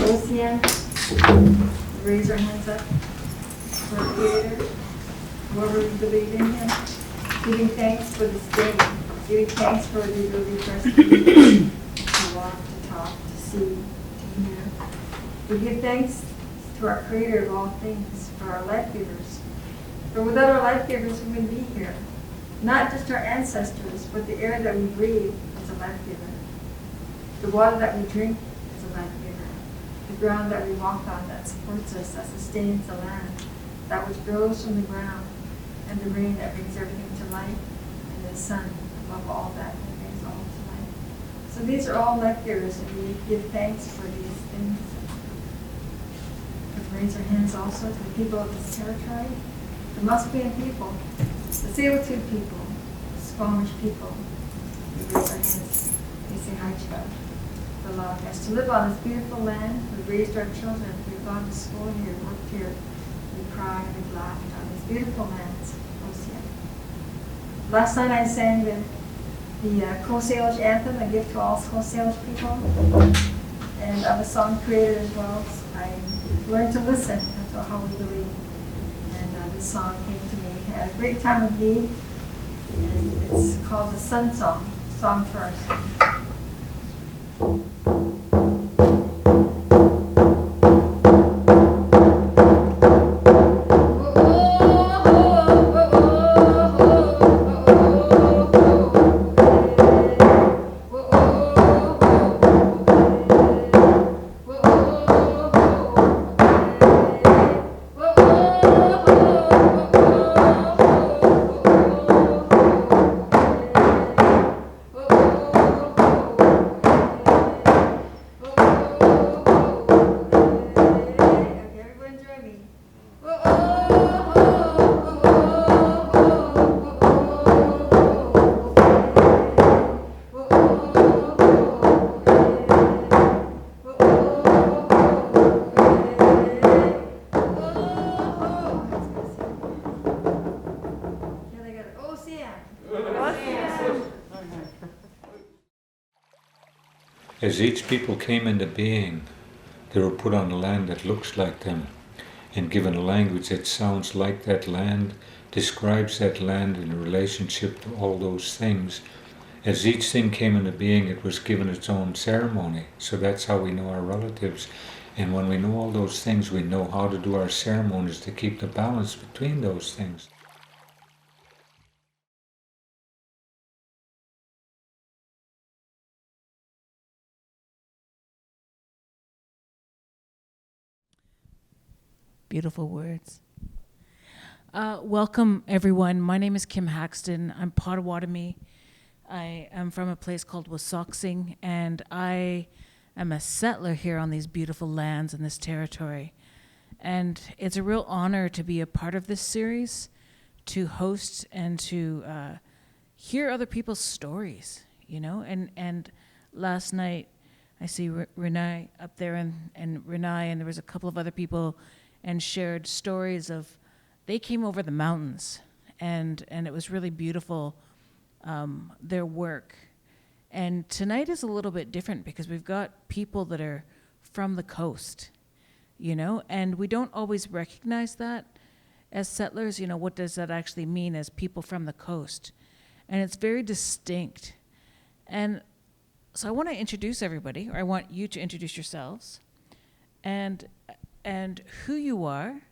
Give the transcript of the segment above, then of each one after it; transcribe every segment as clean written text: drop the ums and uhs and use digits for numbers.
Ocean, raise our hands up for our Creator, whoever we believe in Him, giving thanks for this day, giving thanks for the ability for us to live, to walk, to talk, to see, to hear. We give thanks to our Creator of all things, for our life givers. For without our life givers, we wouldn't be here. Not just our ancestors, but the air that we breathe is a life giver. The water that we drink is a life giver. The ground that we walk on that supports us, that sustains the land, that which grows from the ground, and the rain that brings everything to life, and the sun above all that brings all to life. So these are all life givers, and we give thanks for these things. We raise our hands also to the people of this territory, the Musqueam people, the Tsleil-Waututh people, the Squamish people. We raise our hands. We say hi to God. For allowing us to live on this beautiful land. We've raised our children. We've gone to school here, worked here. We cried, we've laughed on these beautiful lands. Last night I sang the Coast Salish anthem, a gift to all Coast Salish people. And I'm a song creator as well. So I learned to listen to how we believe. And this song came to me at a great time of need. And it's called the Sun Song, Song for Our Son. As each people came into being, they were put on a land that looks like them, and given a language that sounds like that land, describes that land in relationship to all those things. As each thing came into being, it was given its own ceremony. So that's how we know our relatives. And when we know all those things, we know how to do our ceremonies to keep the balance between those things. Beautiful words. Welcome, everyone. My name is Kim Haxton. I'm Potawatomi. I am from a place called Wasauksing, and I am a settler here on these beautiful lands in this territory. And it's a real honor to be a part of this series, to host and to hear other people's stories, you know. And last night, I see Renee up there, and Renee, and there was a couple of other people, and shared stories of, they came over the mountains, and it was really beautiful, their work. And tonight is a little bit different because we've got people that are from the coast, you know, and we don't always recognize that as settlers. You know, what does that actually mean as people from the coast? And it's very distinct. And so I want to introduce everybody, or I want you to introduce yourselves, and who you are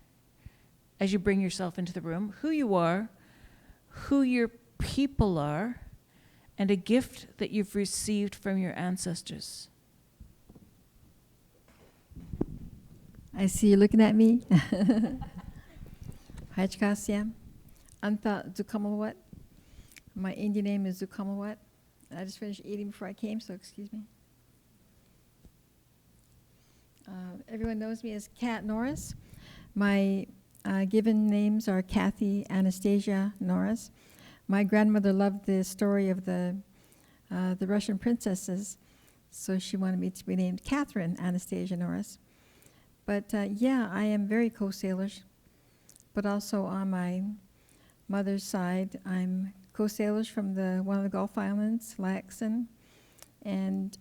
as you bring yourself into the room, who you are, who your people are, and a gift that you've received from your ancestors. I see you looking at me. Hajkasiam. Anta Zukamawat. My Indian name is Zukamawat. I just finished eating before I came, so excuse me. Everyone knows me as Kat Norris. My given names are Kathy Anastasia Norris. My grandmother loved the story of the Russian princesses, so she wanted me to be named Catherine Anastasia Norris. But yeah, I am very Coast Salish, but also on my mother's side, I'm Coast Salish from one of the Gulf Islands, Lyackson, and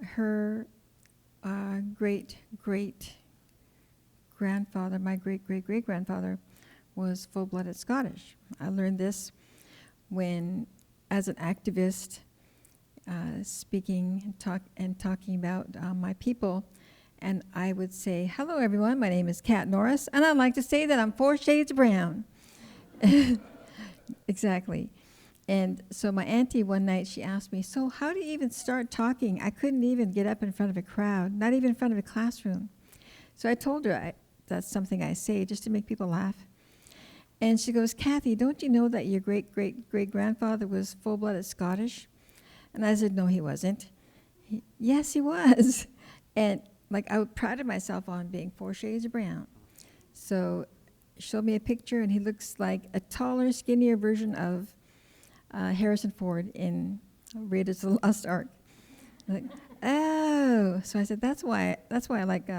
her great-great-grandfather, my great-great-great-grandfather, was full-blooded Scottish. I learned this when, as an activist, speaking and talking about my people, and I would say, "Hello, everyone. My name is Kat Norris, and I'd like to say that I'm 4 shades brown." Exactly. And so my auntie one night, she asked me, "So how do you even start talking?" I couldn't even get up in front of a crowd, not even in front of a classroom. So I told her that's something I say just to make people laugh. And she goes, "Kathy, don't you know that your great-great-great-grandfather was full-blooded Scottish?" And I said, "No, he wasn't." "Yes, he was." And like I prided myself on being 4 shades of brown. So she showed me a picture, and he looks like a taller, skinnier version of Harrison Ford in Raiders of the Lost Ark. Like, oh, so I said, that's why I like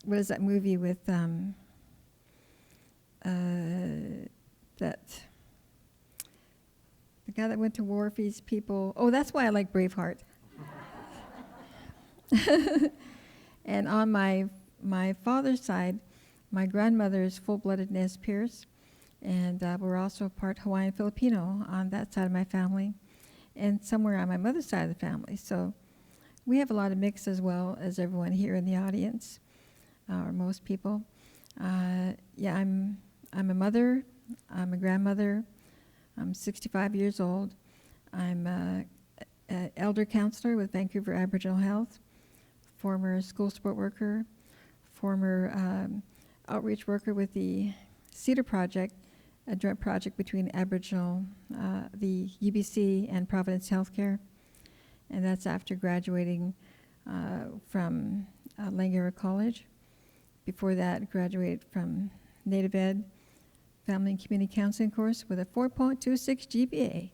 what is that movie with that the guy that went to war for his people? Oh, that's why I like Braveheart. And on my father's side, my grandmother is full-blooded Nez Perce, and we're also part Hawaiian Filipino on that side of my family, and somewhere on my mother's side of the family. So we have a lot of mix as well as everyone here in the audience, or most people. Yeah, I'm a mother, I'm a grandmother, I'm 65 years old. I'm an elder counselor with Vancouver Aboriginal Health, former school support worker, former outreach worker with the Cedar Project, a joint project between Aboriginal, the UBC, and Providence Healthcare. And that's after graduating from Langara College. Before that, graduated from Native Ed, Family and Community Counseling course with a 4.26 GPA.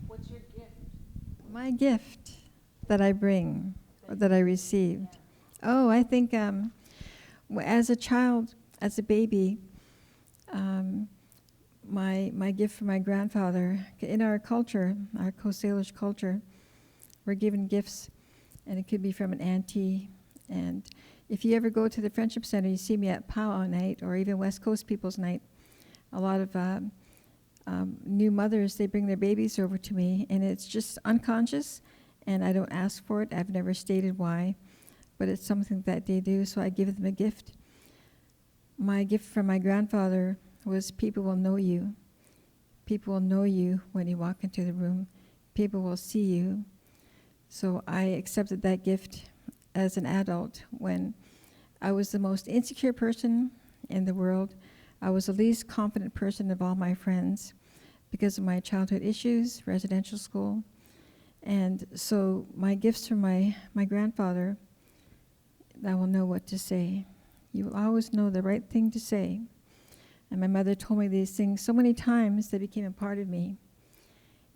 What's your gift? My gift that I bring, or that I received. Oh, I think as a child, as a baby, my gift from my grandfather, in our culture, our Coast Salish culture, we're given gifts, and it could be from an auntie. And if you ever go to the Friendship Center, you see me at powwow night, or even West Coast People's Night. A lot of new mothers, they bring their babies over to me, and it's just unconscious, and I don't ask for it. I've never stated why, but it's something that they do, so I give them a gift. My gift from my grandfather was people will know you. People will know you when you walk into the room. People will see you. So I accepted that gift as an adult when I was the most insecure person in the world. I was the least confident person of all my friends because of my childhood issues, residential school. And so my gifts from my grandfather, I will know what to say. You will always know the right thing to say. And my mother told me these things so many times they became a part of me.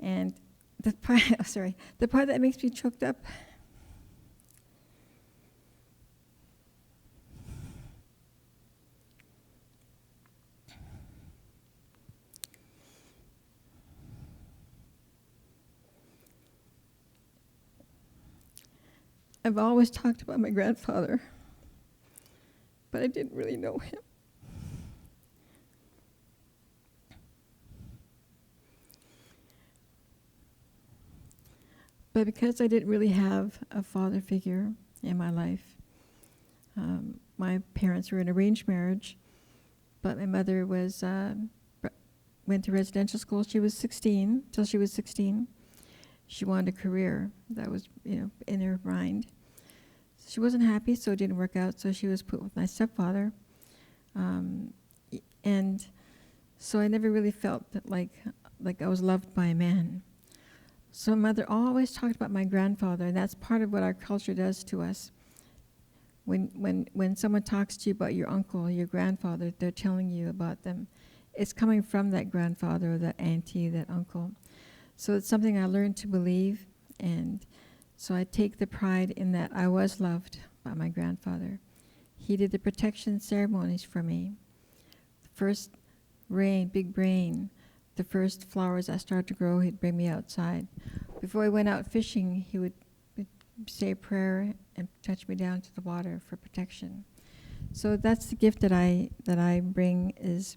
And the part, the part that makes me choked up, I've always talked about my grandfather, but I didn't really know him. But because I didn't really have a father figure in my life, my parents were in arranged marriage, but my mother was went to residential school. She was 16, till she was 16. She wanted a career that was, in her mind. She wasn't happy, so it didn't work out. So she was put with my stepfather, and so I never really felt that like I was loved by a man. So my mother always talked about my grandfather, and that's part of what our culture does to us. When someone talks to you about your uncle or your grandfather, they're telling you about them. It's coming from that grandfather or that auntie, that uncle. So it's something I learned to believe, and so I take the pride in that I was loved by my grandfather. He did the protection ceremonies for me. First rain, big rain, the first flowers that started to grow, he'd bring me outside. Before I went out fishing, he would say a prayer and touch me down to the water for protection. So that's the gift that I bring is,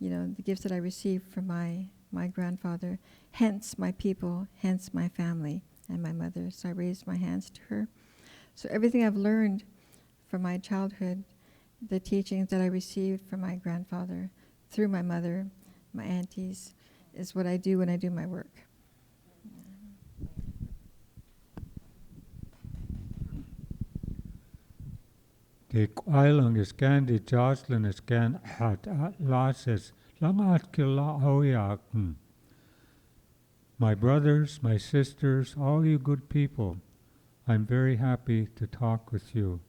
the gifts that I received from my grandfather, hence my people, hence my family and my mother. So I raised my hands to her. So everything I've learned from my childhood, the teachings that I received from my grandfather, through my mother, my aunties, is what I do when I do my work. The island is can the Jocelyn is can hat losses. My brothers, my sisters, all you good people, I'm very happy to talk with you.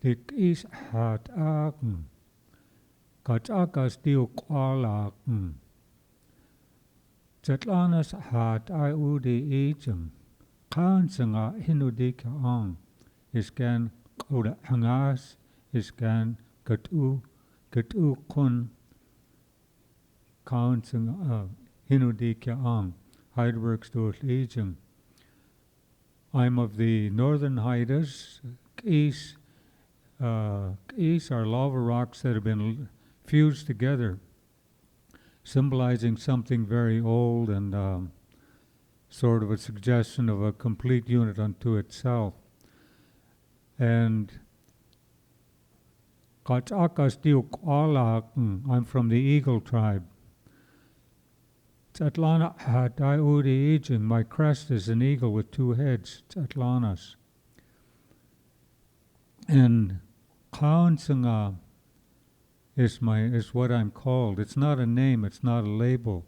The is hat agen. Katsakas diu kwalagen. Zatlanas hat I udi agem. Kansanga hinudika ang. Iskan koda hangas. Iskan katu kun. Kansanga hinudika ang. Heidelberg's dos agem. I'm of the northern Haidas. East are lava rocks that have been fused together, symbolizing something very old and sort of a suggestion of a complete unit unto itself. And I'm from the Eagle tribe. My crest is an eagle with two heads. Atlanas. And Kaunsanga is what I'm called. It's not a name, it's not a label.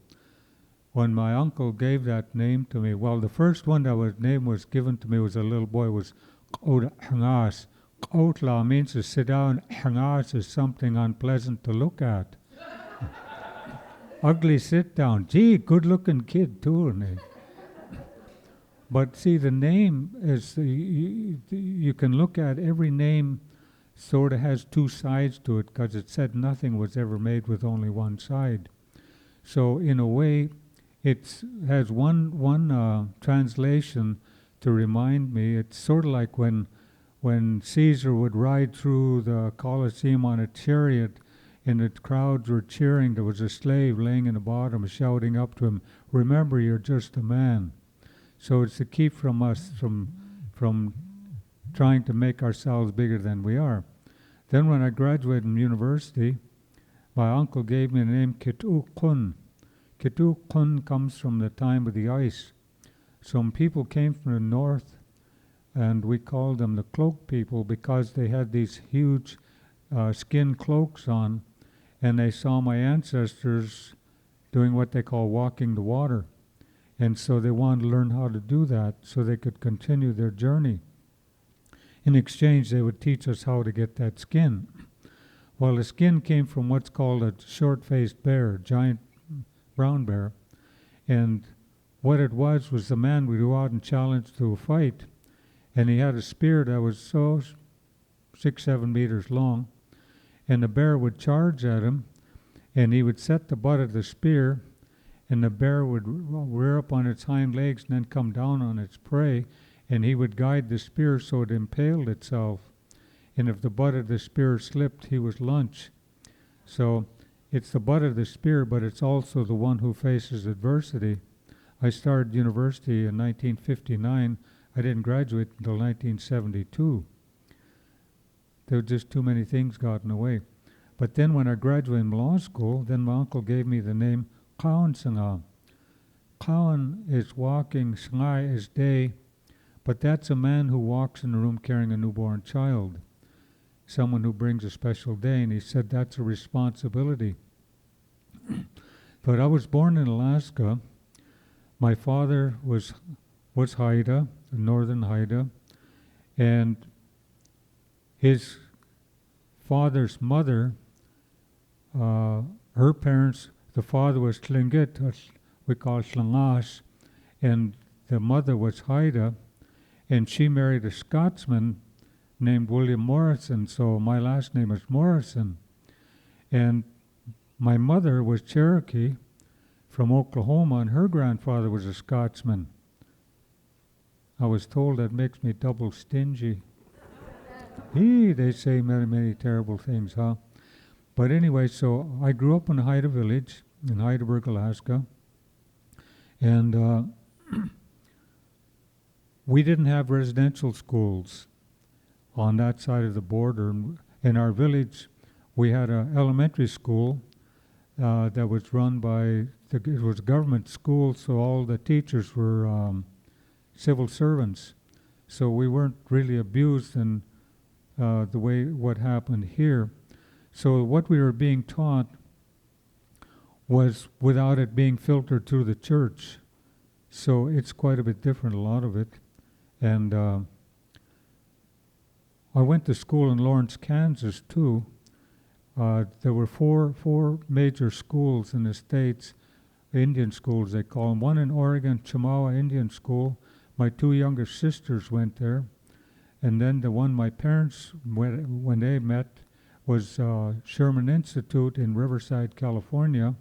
When my uncle gave that name to me, well, the first one that name was given to me was a little boy, was Koda Hangas. Kotla means to sit down, Hangas is something unpleasant to look at. Ugly sit down. Gee, good looking kid too. But see, the name is, you can look at every name sort of has two sides to it because it said nothing was ever made with only one side. So in a way, it has one translation to remind me. It's sort of like when Caesar would ride through the Colosseum on a chariot and the crowds were cheering. There was a slave laying in the bottom shouting up to him, "Remember, you're just a man." So it's to keep from us from trying to make ourselves bigger than we are. Then when I graduated from university, my uncle gave me the name Kitukun. Kitukun comes from the time of the ice. Some people came from the north, and we called them the cloak people because they had these huge skin cloaks on, and they saw my ancestors doing what they call walking the water. And so they wanted to learn how to do that so they could continue their journey. In exchange, they would teach us how to get that skin. Well, the skin came from what's called a short-faced bear, giant brown bear. And what it was the man would go out and challenge to a fight. And he had a spear that was 6-7 meters long. And the bear would charge at him, and he would set the butt of the spear, and the bear would rear up on its hind legs and then come down on its prey, and he would guide the spear so it impaled itself. And if the butt of the spear slipped, he was lunch. So it's the butt of the spear, but it's also the one who faces adversity. I started university in 1959. I didn't graduate until 1972. There were just too many things got in the way. But then when I graduated in law school, then my uncle gave me the name Kawan Sanga. Kawan is walking, Sangai is day, but that's a man who walks in the room carrying a newborn child, someone who brings a special day, and he said that's a responsibility. But I was born in Alaska. My father was Haida, northern Haida, and his father's mother, her parents, the father was Tlingit, we call Slangas, and the mother was Haida, and she married a Scotsman named William Morrison, so my last name is Morrison. And my mother was Cherokee from Oklahoma, and her grandfather was a Scotsman. I was told that makes me double stingy. They say many, many terrible things, huh? But anyway, so I grew up in a Haida village in Heidelberg, Alaska, and we didn't have residential schools on that side of the border. In our village, we had an elementary school that was run by, it was a government school, so all the teachers were civil servants. So we weren't really abused in the way what happened here. So what we were being taught was without it being filtered through the church. So it's quite a bit different, a lot of it. And I went to school in Lawrence, Kansas too. There were four major schools in the States, Indian schools they call them. One in Oregon, Chemawa Indian School. My two younger sisters went there. And then the one my parents, when they met, was Sherman Institute in Riverside, California.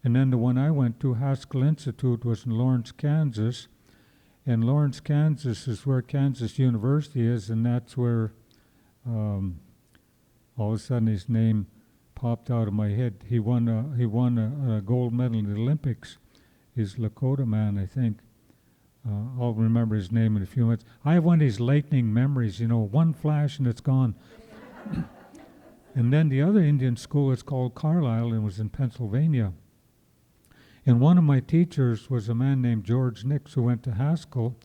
And then the one I went to, Haskell Institute, was in Lawrence, Kansas. And Lawrence, Kansas is where Kansas University is, and that's where all of a sudden his name popped out of my head. He won a gold medal in the Olympics. He's Lakota man, I think. I'll remember his name in a few minutes. I have one of these lightning memories, one flash and it's gone. And then the other Indian school is called Carlisle and was in Pennsylvania. And one of my teachers was a man named George Nix who went to Haskell,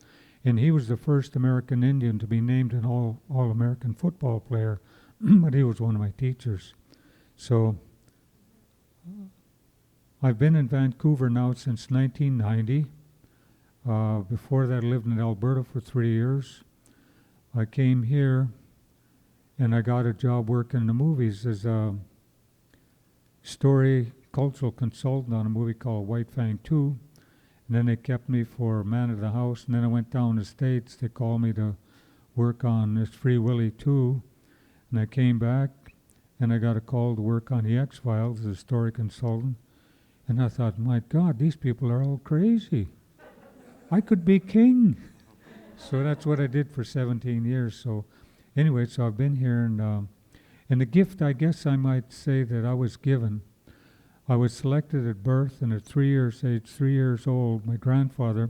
and he was the first American Indian to be named an All-American football player, but he was one of my teachers. So I've been in Vancouver now since 1990. Before that, I lived in Alberta for 3 years. I came here, and I got a job working in the movies as a cultural consultant on a movie called White Fang 2. And then they kept me for Man of the House, and then I went down to the States. They called me to work on this Free Willy 2. And I came back, and I got a call to work on the X-Files as a story consultant. And I thought, my God, these people are all crazy. I could be king. So that's what I did for 17 years. So anyway, so I've been here, and the gift, I guess I might say that I was given. I was selected at birth, and at 3 years old, my grandfather,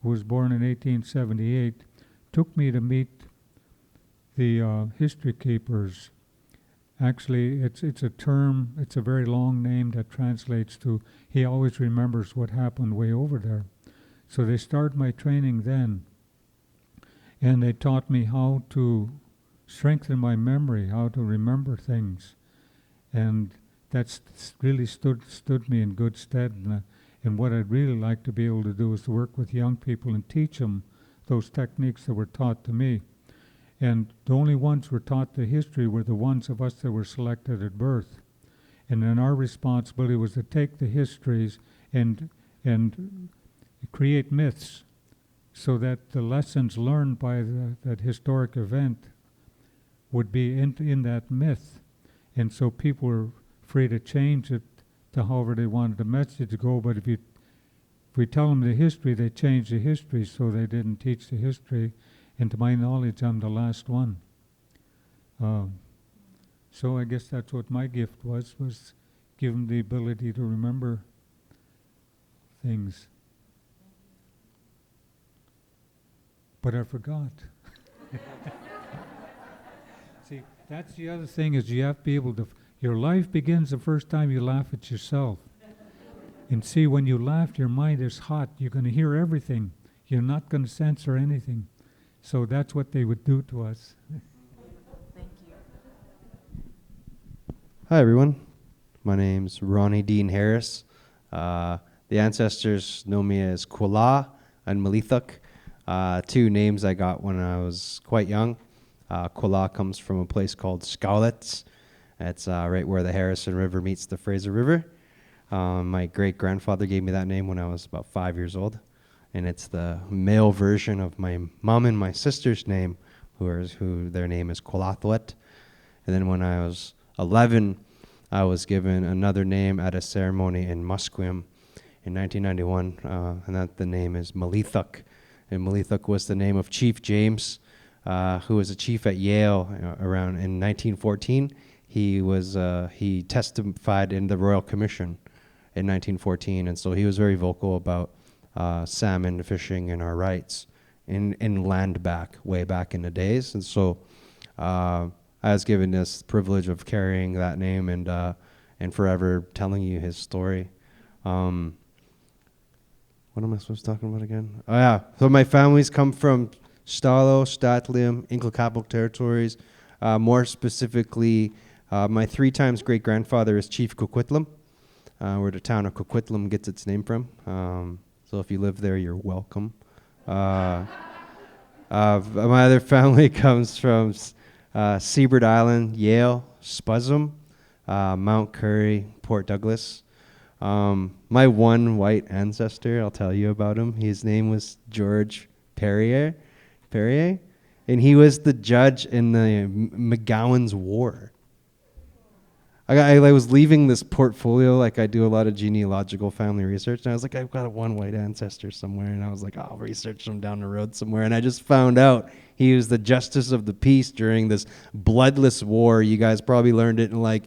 who was born in 1878, took me to meet the history keepers. Actually, it's a term, it's a very long name that translates to, he always remembers what happened way over there. So they started my training then, and they taught me how to strengthen my memory, how to remember things, and that's really stood me in good stead. And what I'd really like to be able to do is to work with young people and teach them those techniques that were taught to me. And the only ones who were taught the history were the ones of us that were selected at birth. And then our responsibility was to take the histories and create myths so that the lessons learned by that historic event would be in that myth. And so people were free to change it to however they wanted the message to go. But if we tell them the history, they change the history, so they didn't teach the history. And to my knowledge, I'm the last one. So I guess that's what my gift was give them the ability to remember things. But I forgot. See, that's the other thing, is you have to be able to, your life begins the first time you laugh at yourself. And see, when you laugh, your mind is hot. You're going to hear everything. You're not going to censor anything. So that's what they would do to us. Thank you. Hi, everyone. My name's Ronnie Dean Harris. The ancestors know me as Kwala and Malithuk, two names I got when I was quite young. Kwala comes from a place called Skowlitz. It's right where the Harrison River meets the Fraser River. My great-grandfather gave me that name when I was about 5 years old. And it's the male version of my mom and my sister's name, who their name is Kwalathwet. And then when I was 11, I was given another name at a ceremony in Musqueam in 1991, and that the name is Melithuk. And Melithuk was the name of Chief James, who was a chief at Yale around in 1914. He testified in the Royal Commission in 1914, and so he was very vocal about salmon fishing and our rights in land way back in the days. And so I was given this privilege of carrying that name and forever telling you his story. What am I supposed to talk about again? Oh yeah, so my families come from Stalo, Statlium, Inklakabuk territories. More specifically, my 3 times great-grandfather is Chief Coquitlam, where the town of Coquitlam gets its name from. So if you live there, you're welcome. My other family comes from Seabird Island, Yale, Spuzzum, Mount Currie, Port Douglas. My one white ancestor, I'll tell you about him. His name was George Perrier, and he was the judge in the McGowan's War. I was leaving this portfolio, like I do a lot of genealogical family research, and I was like, I've got one white ancestor somewhere, and I was like, I'll research him down the road somewhere, and I just found out he was the justice of the peace during this bloodless war. You guys probably learned it in like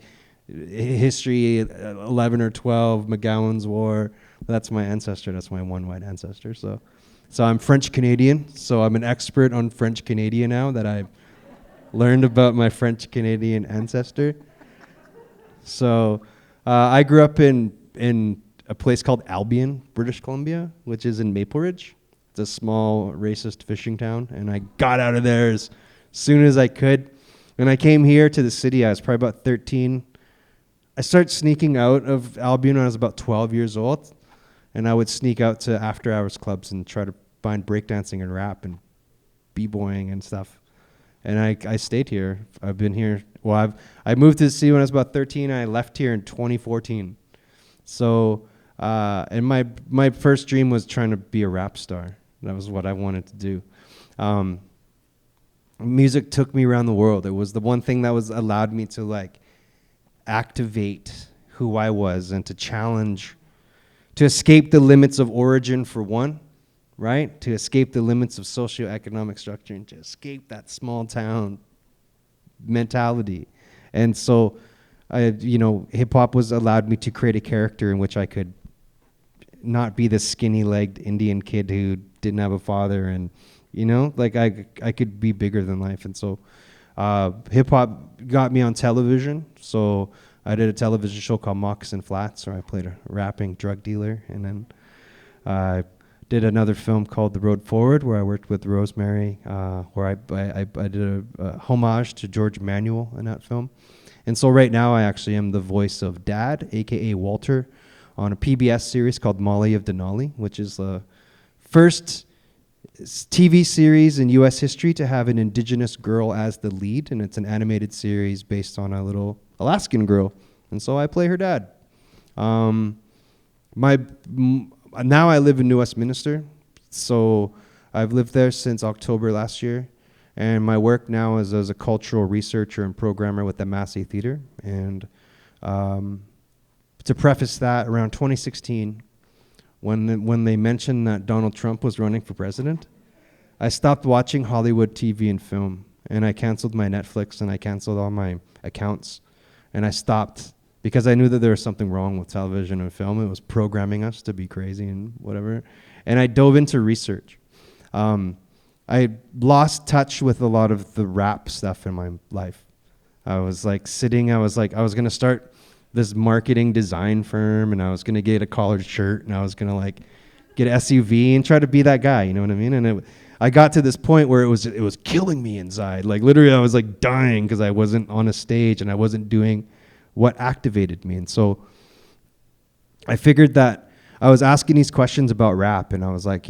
history 11 or 12, McGowan's War. That's my ancestor. That's my one white ancestor. So I'm French Canadian. So I'm an expert on French Canadian now that I've learned about my French Canadian ancestor. So I grew up in a place called Albion, British Columbia, which is in Maple Ridge. It's a small racist fishing town, and I got out of there as soon as I could. When I came here to the city, I was probably about 13. I started sneaking out of Albion when I was about 12 years old, and I would sneak out to after-hours clubs and try to find breakdancing and rap and b-boying and stuff. And I stayed here. I've been here. Well, I moved to the city when I was about 13. I left here in 2014. So, and my first dream was trying to be a rap star. That was what I wanted to do. Music took me around the world. It was the one thing that allowed me to like activate who I was and to challenge, to escape the limits of origin for one, right? To escape the limits of socioeconomic structure and to escape that small town mentality. And so, hip hop allowed me to create a character in which I could not be this skinny-legged Indian kid who didn't have a father, and I could be bigger than life. And so hip hop got me on television. So I did a television show called Moccasin Flats, where I played a rapping drug dealer, and then I did another film called The Road Forward, where I worked with Rosemary, where I did a homage to George Manuel in that film. And so right now I actually am the voice of Dad, aka Walter, on a PBS series called Molly of Denali, which is the first TV series in U.S. history to have an Indigenous girl as the lead, and it's an animated series based on a little Alaskan girl, and so I play her dad. Now I live in New Westminster, so I've lived there since October last year, and my work now is as a cultural researcher and programmer with the Massey Theatre. And to preface that, around 2016, when they mentioned that Donald Trump was running for president, I stopped watching Hollywood TV and film, and I canceled my Netflix, and I canceled all my accounts, and I stopped because I knew that there was something wrong with television and film. It was programming us to be crazy and whatever, and I dove into research. I lost touch with a lot of the rap stuff in my life. I was like I was going to start this marketing design firm, and I was going to get a collared shirt, and I was going to like get an SUV and try to be that guy, you know what I mean? And I got to this point where it was killing me inside. Like literally I was like dying because I wasn't on a stage and I wasn't doing what activated me. And so I figured that I was asking these questions about rap, and I was like,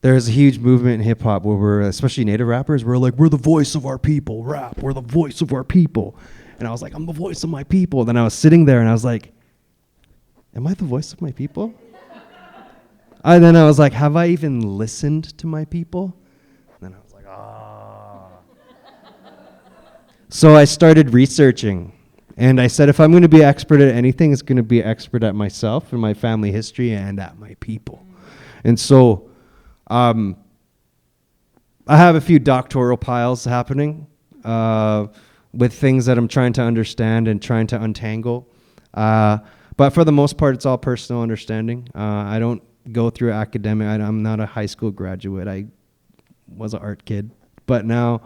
there's a huge movement in hip hop where we're, especially Native rappers, we're like, we're the voice of our people, rap, we're the voice of our people. And I was like, I'm the voice of my people. Then I was sitting there and I was like, am I the voice of my people? And then I was like, have I even listened to my people? And then I was like, ah. So I started researching, And I said, if I'm going to be expert at anything, it's going to be expert at myself and my family history and at my people. And so I have a few doctoral piles happening with things that I'm trying to understand and trying to untangle. But for the most part, it's all personal understanding. I don't go through academic. I'm not a high school graduate. I was an art kid. But now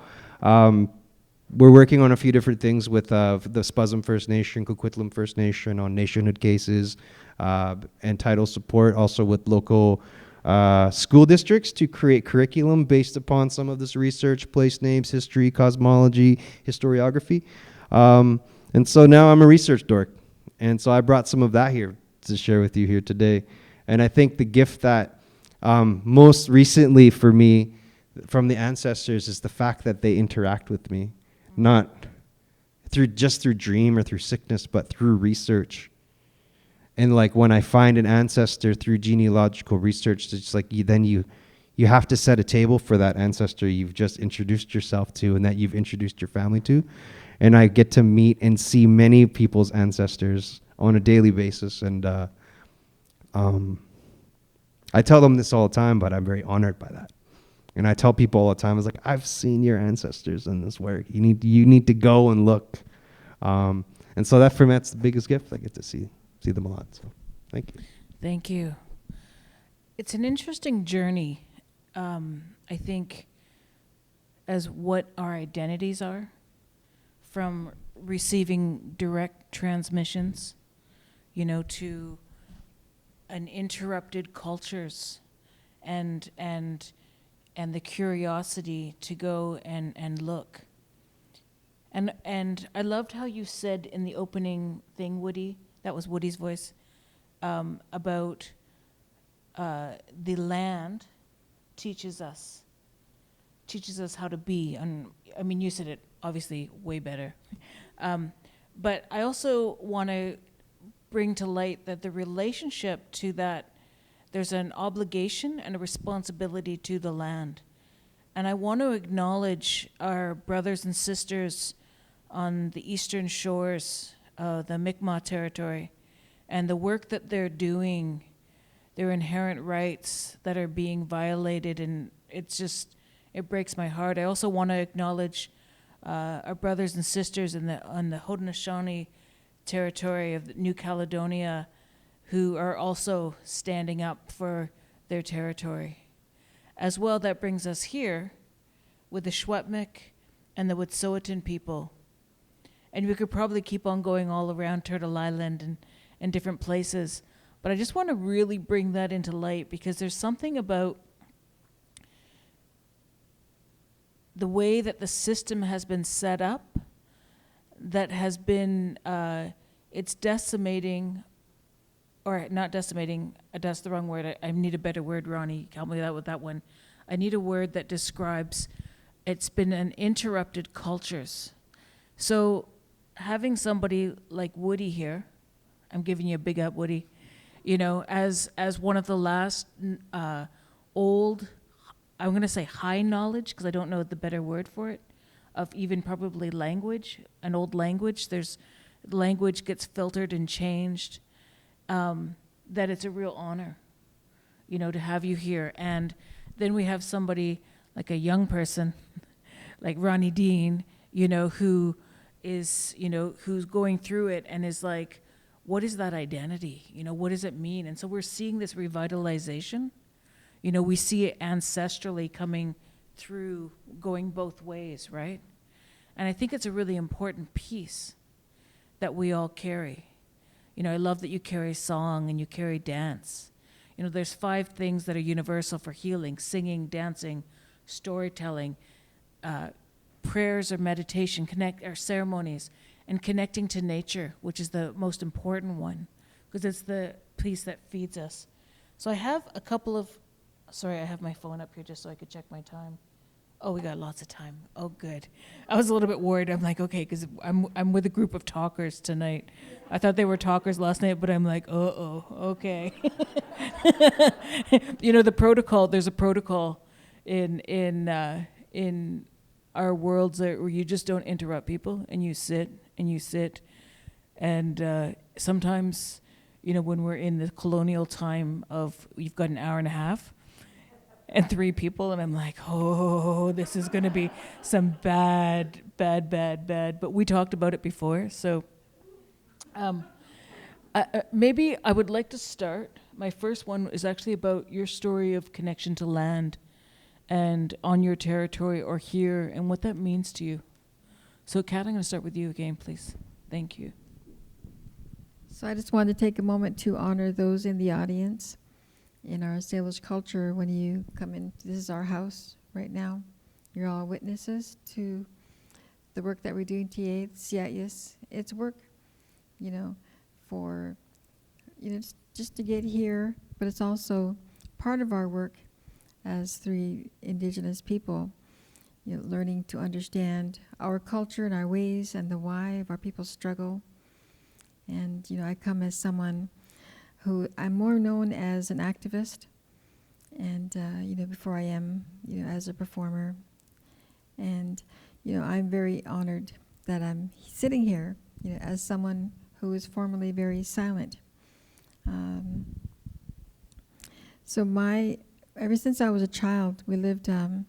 we're working on a few different things with the Spuzum First Nation, Coquitlam First Nation on nationhood cases and title support, also with local school districts to create curriculum based upon some of this research, place names, history, cosmology, historiography. And so now I'm a research dork. And so I brought some of that here to share with you here today. And I think the gift that most recently for me from the ancestors is the fact that they interact with me, not through dream or through sickness, but through research. And like when I find an ancestor through genealogical research, it's like you have to set a table for that ancestor you've just introduced yourself to and that you've introduced your family to. And I get to meet and see many people's ancestors on a daily basis. And I tell them this all the time, but I'm very honored by that. And I tell people all the time, it's like, I've seen your ancestors in this work. You need to go and look. And so that for me, that's the biggest gift. I get to see them a lot. So thank you. Thank you. It's an interesting journey, I think, as what our identities are, from receiving direct transmissions, to uninterrupted cultures and the curiosity to go and look. And I loved how you said in the opening thing, Woody, that was Woody's voice, about the land teaches us how to be. And I mean, you said it obviously way better. But I also want to bring to light that the relationship to that, there's an obligation and a responsibility to the land. And I want to acknowledge our brothers and sisters on the eastern shores, the Mi'kmaq territory, and the work that they're doing, their inherent rights that are being violated, and it breaks my heart. I also want to acknowledge our brothers and sisters on the Haudenosaunee territory of New Caledonia, who are also standing up for their territory. As well, that brings us here with the Secwepemc and the Wet'suwet'en people. And we could probably keep on going all around Turtle Island and different places. But I just want to really bring that into light, because there's something about the way that the system has been set up that has been, it's decimating, or not decimating, that's the wrong word. I need a better word, Ronnie. Help me out with that one. I need a word that describes, it's been an interrupted cultures. So having somebody like Woody here, I'm giving you a big up, Woody, as one of the last old, I'm going to say high knowledge, because I don't know the better word for it, of even probably language, an old language. Language gets filtered and changed. That it's a real honor, to have you here. And then we have somebody like a young person, like Ronnie Dean, who is, who's going through it and is like, what is that identity? What does it mean? And so we're seeing this revitalization. We see it ancestrally coming through, going both ways, right? And I think it's a really important piece that we all carry. I love that you carry song and you carry dance. There's 5 things that are universal for healing: singing, dancing, storytelling, prayers or meditation, or ceremonies, and connecting to nature, which is the most important one, because it's the piece that feeds us. So I have a couple of, sorry, I have my phone up here just so I could check my time. Oh, we got lots of time. Oh, good. I was a little bit worried. I'm like, okay, because I'm with a group of talkers tonight. I thought they were talkers last night, but I'm like, okay. The protocol. There's a protocol in our worlds where you just don't interrupt people, and you sit And sometimes, when we're in the colonial time of you've got an hour and a half and 3 people, and I'm like, oh, this is going to be some bad. But we talked about it before, so maybe I would like to start. My first one is actually about your story of connection to land and on your territory or here and what that means to you. So, Kat, I'm going to start with you again, please. Thank you. So I just wanted to take a moment to honor those in the audience. In our Salish culture, when you come in, this is our house right now. You're all witnesses to the work that we're doing today. It's work, for, just to get here, but it's also part of our work as 3 Indigenous people, learning to understand our culture and our ways and the why of our people's struggle. And, I come as someone who I'm more known as an activist and, before I am, as a performer. And, I'm very honored that I'm sitting here, as someone who was formerly very silent. Ever since I was a child, we lived on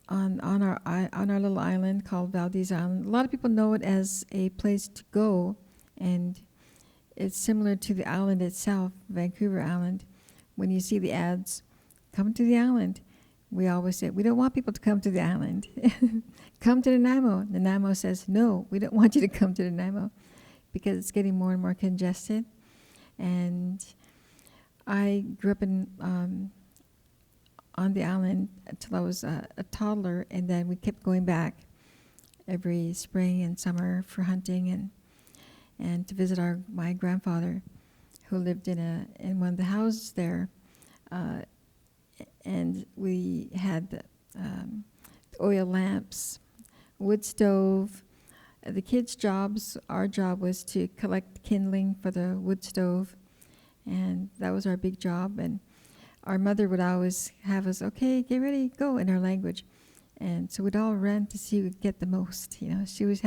our little island called Valdez Island. A lot of people know it as a place to go, and it's similar to the island itself, Vancouver Island. When you see the ads, come to the island, we always say, we don't want people to come to the island. Come to Nanaimo. Nanaimo says, no, we don't want you to come to Nanaimo because it's getting more and more congested. And I grew up on the island until I was a toddler, and then we kept going back every spring and summer for hunting and to visit my grandfather, who lived in one of the houses there, and we had oil lamps, wood stove. The kids' our job was to collect kindling for the wood stove, and that was our big job. And our mother would always have us, okay, get ready, go, in our language. And so we'd all run to see who would get the most. She was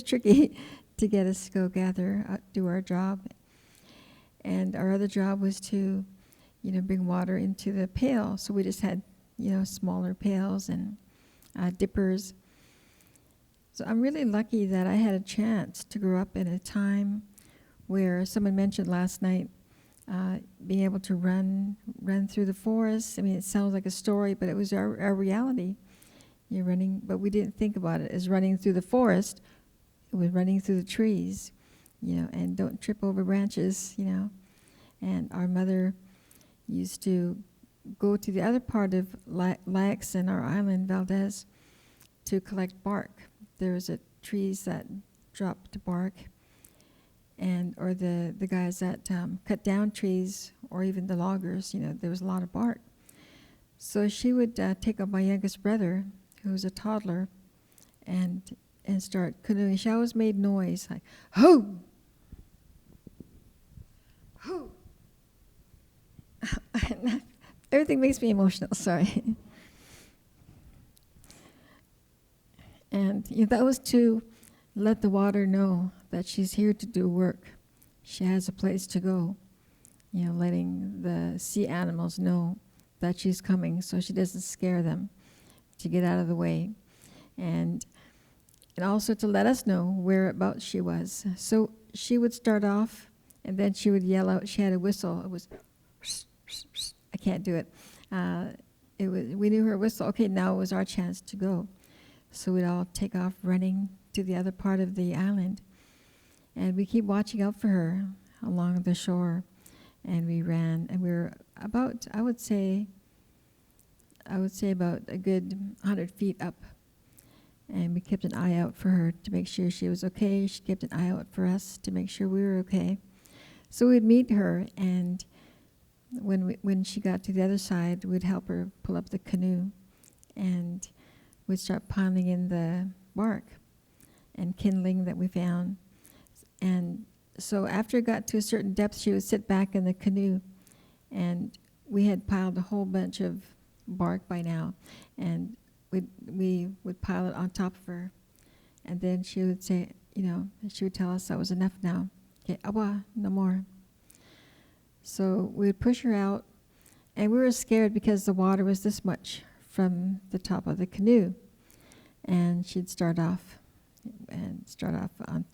tricky to get us to go gather, do our job. And our other job was to, bring water into the pail. So we just had, smaller pails and dippers. So I'm really lucky that I had a chance to grow up in a time where someone mentioned last night being able to run through the forest. I mean, it sounds like a story, but it was our reality. You're running, but we didn't think about it as running through the forest. It was running through the trees, and don't trip over branches, And our mother used to go to the other part of Lyackson, our island, Valdez, to collect bark. There was trees that dropped bark, or the guys that cut down trees, or even the loggers, there was a lot of bark. So she would take up my youngest brother, who was a toddler, and start canoeing. She always made noise like, hoo! Hoo! Everything makes me emotional, sorry. And that was to let the water know that she's here to do work. She has a place to go. Letting the sea animals know that she's coming so she doesn't scare them, to get out of the way. And also to let us know whereabouts she was. So she would start off, and then she would yell out. She had a whistle. It was, I can't do it. We knew her whistle. Okay, now it was our chance to go. So we'd all take off running to the other part of the island. And we keep watching out for her along the shore. And we ran, and we were about, I would say about a good 100 feet up. And we kept an eye out for her to make sure she was okay. She kept an eye out for us to make sure we were okay. So we'd meet her, and when she got to the other side, we'd help her pull up the canoe, and we'd start piling in the bark and kindling that we found. And so after it got to a certain depth, she would sit back in the canoe, and we had piled a whole bunch of bark by now, and we would pile it on top of her, and then she would say, and she would tell us that was enough now. Okay, awa, no more. So we would push her out, and we were scared because the water was this much from the top of the canoe. And she'd start off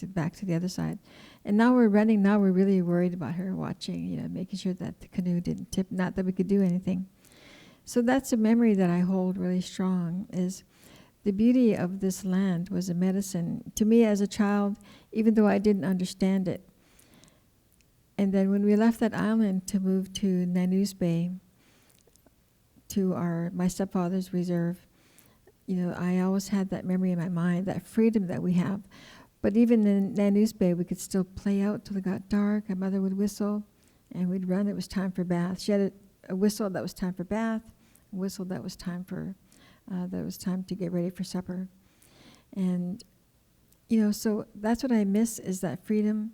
back to the other side. And now we're running, now we're really worried about her watching, making sure that the canoe didn't tip, not that we could do anything. So that's a memory that I hold really strong, is the beauty of this land was a medicine to me as a child, even though I didn't understand it. And then when we left that island to move to Nanoose Bay, to my stepfather's reserve, I always had that memory in my mind, that freedom that we have. But even in Nanoose Bay, we could still play out till it got dark. My mother would whistle, and we'd run. It was time for bath. She had a whistle that was time for bath, a whistle that was time to get ready for supper. And, so that's what I miss, is that freedom.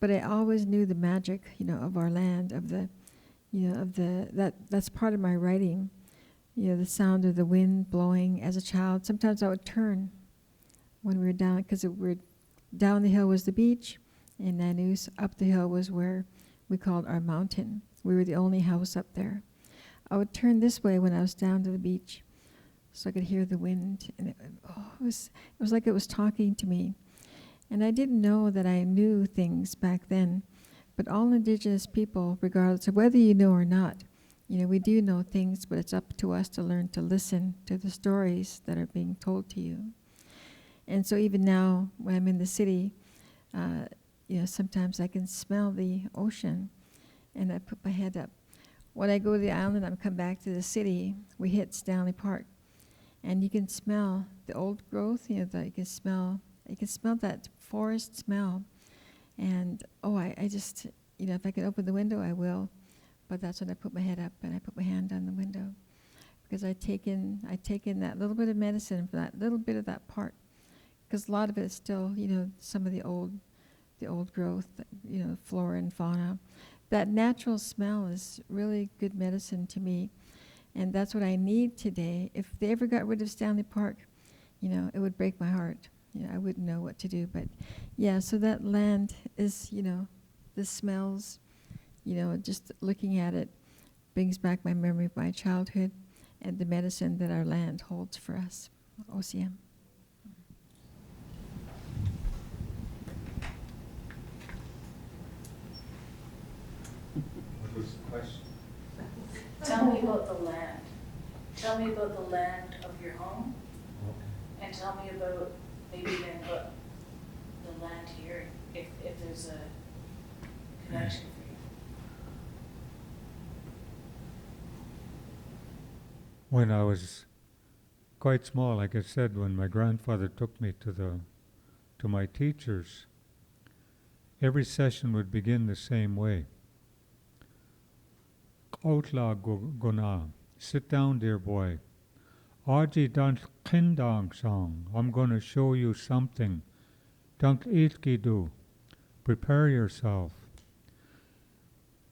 But I always knew the magic, of our land, that's part of my writing. The sound of the wind blowing as a child. Sometimes I would turn when we were down, because down the hill was the beach, and Nanoose, up the hill was where we called our mountain. We were the only house up there. I would turn this way when I was down to the beach, so I could hear the wind, and it was like it was talking to me. And I didn't know that I knew things back then, but all Indigenous people, regardless of whether you know or not, we do know things, but it's up to us to learn to listen to the stories that are being told to you. And so even now, when I'm in the city, sometimes I can smell the ocean, and I put my head up. When I go to the island and I come back to the city, we hit Stanley Park, and you can smell the old growth. You can smell that forest smell. And I just, if I can open the window, I will. But that's when I put my head up and I put my hand on the window, because I take in that little bit of medicine for that little bit of that part, because a lot of it is still, some of the old growth, flora and fauna. That natural smell is really good medicine to me, and that's what I need today. If they ever got rid of Stanley Park, it would break my heart. I wouldn't know what to do. But yeah, so that land is, the smells. Just looking at it brings back my memory of my childhood and the medicine that our land holds for us. OCM. What was the question? Tell me about the land. Tell me about the land of your home, and tell me about maybe then about the land here, if there's a connection for you. When I was quite small, like I said, when my grandfather took me to my teachers, every session would begin the same way. Outlaw guna, sit down, dear boy. Aji dant kindang song. I'm going to show you something. Dunk itkidu. Prepare yourself.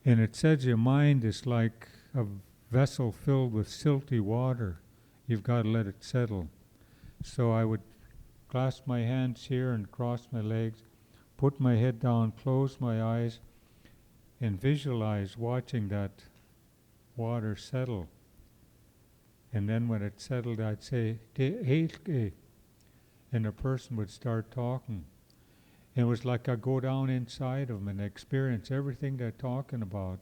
And it says your mind is like a vessel filled with silty water. You've got to let it settle. So I would clasp my hands here and cross my legs, put my head down, close my eyes, and visualize watching that water settle. And then when it settled, I'd say, "De'elke," and the person would start talking. It was like I go down inside of them and experience everything they're talking about.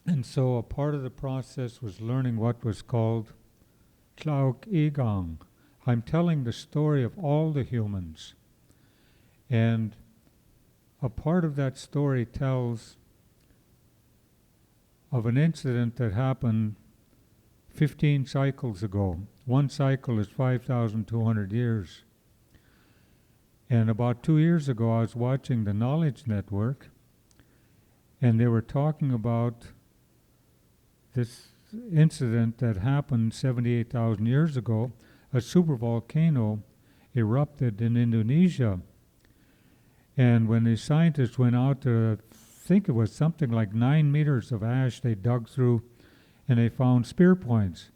And so a part of the process was learning what was called Tlauk Igang. I'm telling the story of all the humans. And a part of that story tells of an incident that happened 15 cycles ago. One cycle is 5,200 years. And about 2 years ago, I was watching the Knowledge Network, and they were talking about this incident that happened 78,000 years ago. A supervolcano erupted in Indonesia. And when the scientists went out to, I think it was something like 9 meters of ash they dug through, and they found spear points.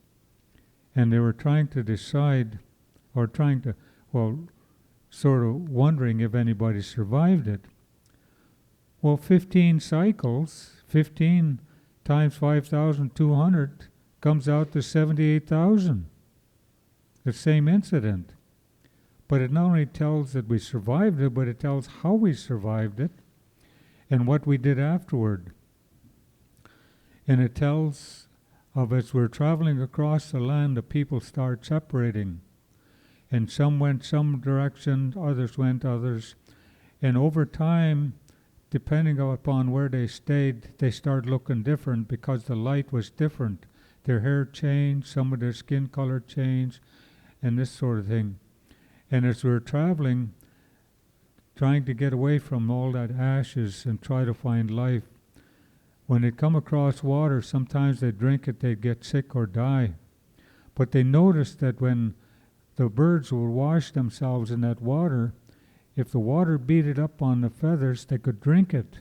And they were trying to decide, or sort of wondering if anybody survived it. Well, 15 cycles, 15 times 5,200 comes out to 78,000. The same incident. But it not only tells that we survived it, but it tells how we survived it and what we did afterward. And it tells of as we're traveling across the land, the people start separating. And some went some direction, others went others. And over time, depending upon where they stayed, they started looking different because the light was different. Their hair changed, some of their skin color changed, and this sort of thing. And as we were traveling, trying to get away from all that ashes and try to find life, when they come across water, sometimes they drink it, they'd get sick or die. But they noticed that when the birds would wash themselves in that water, if the water beat it up on the feathers, they could drink it.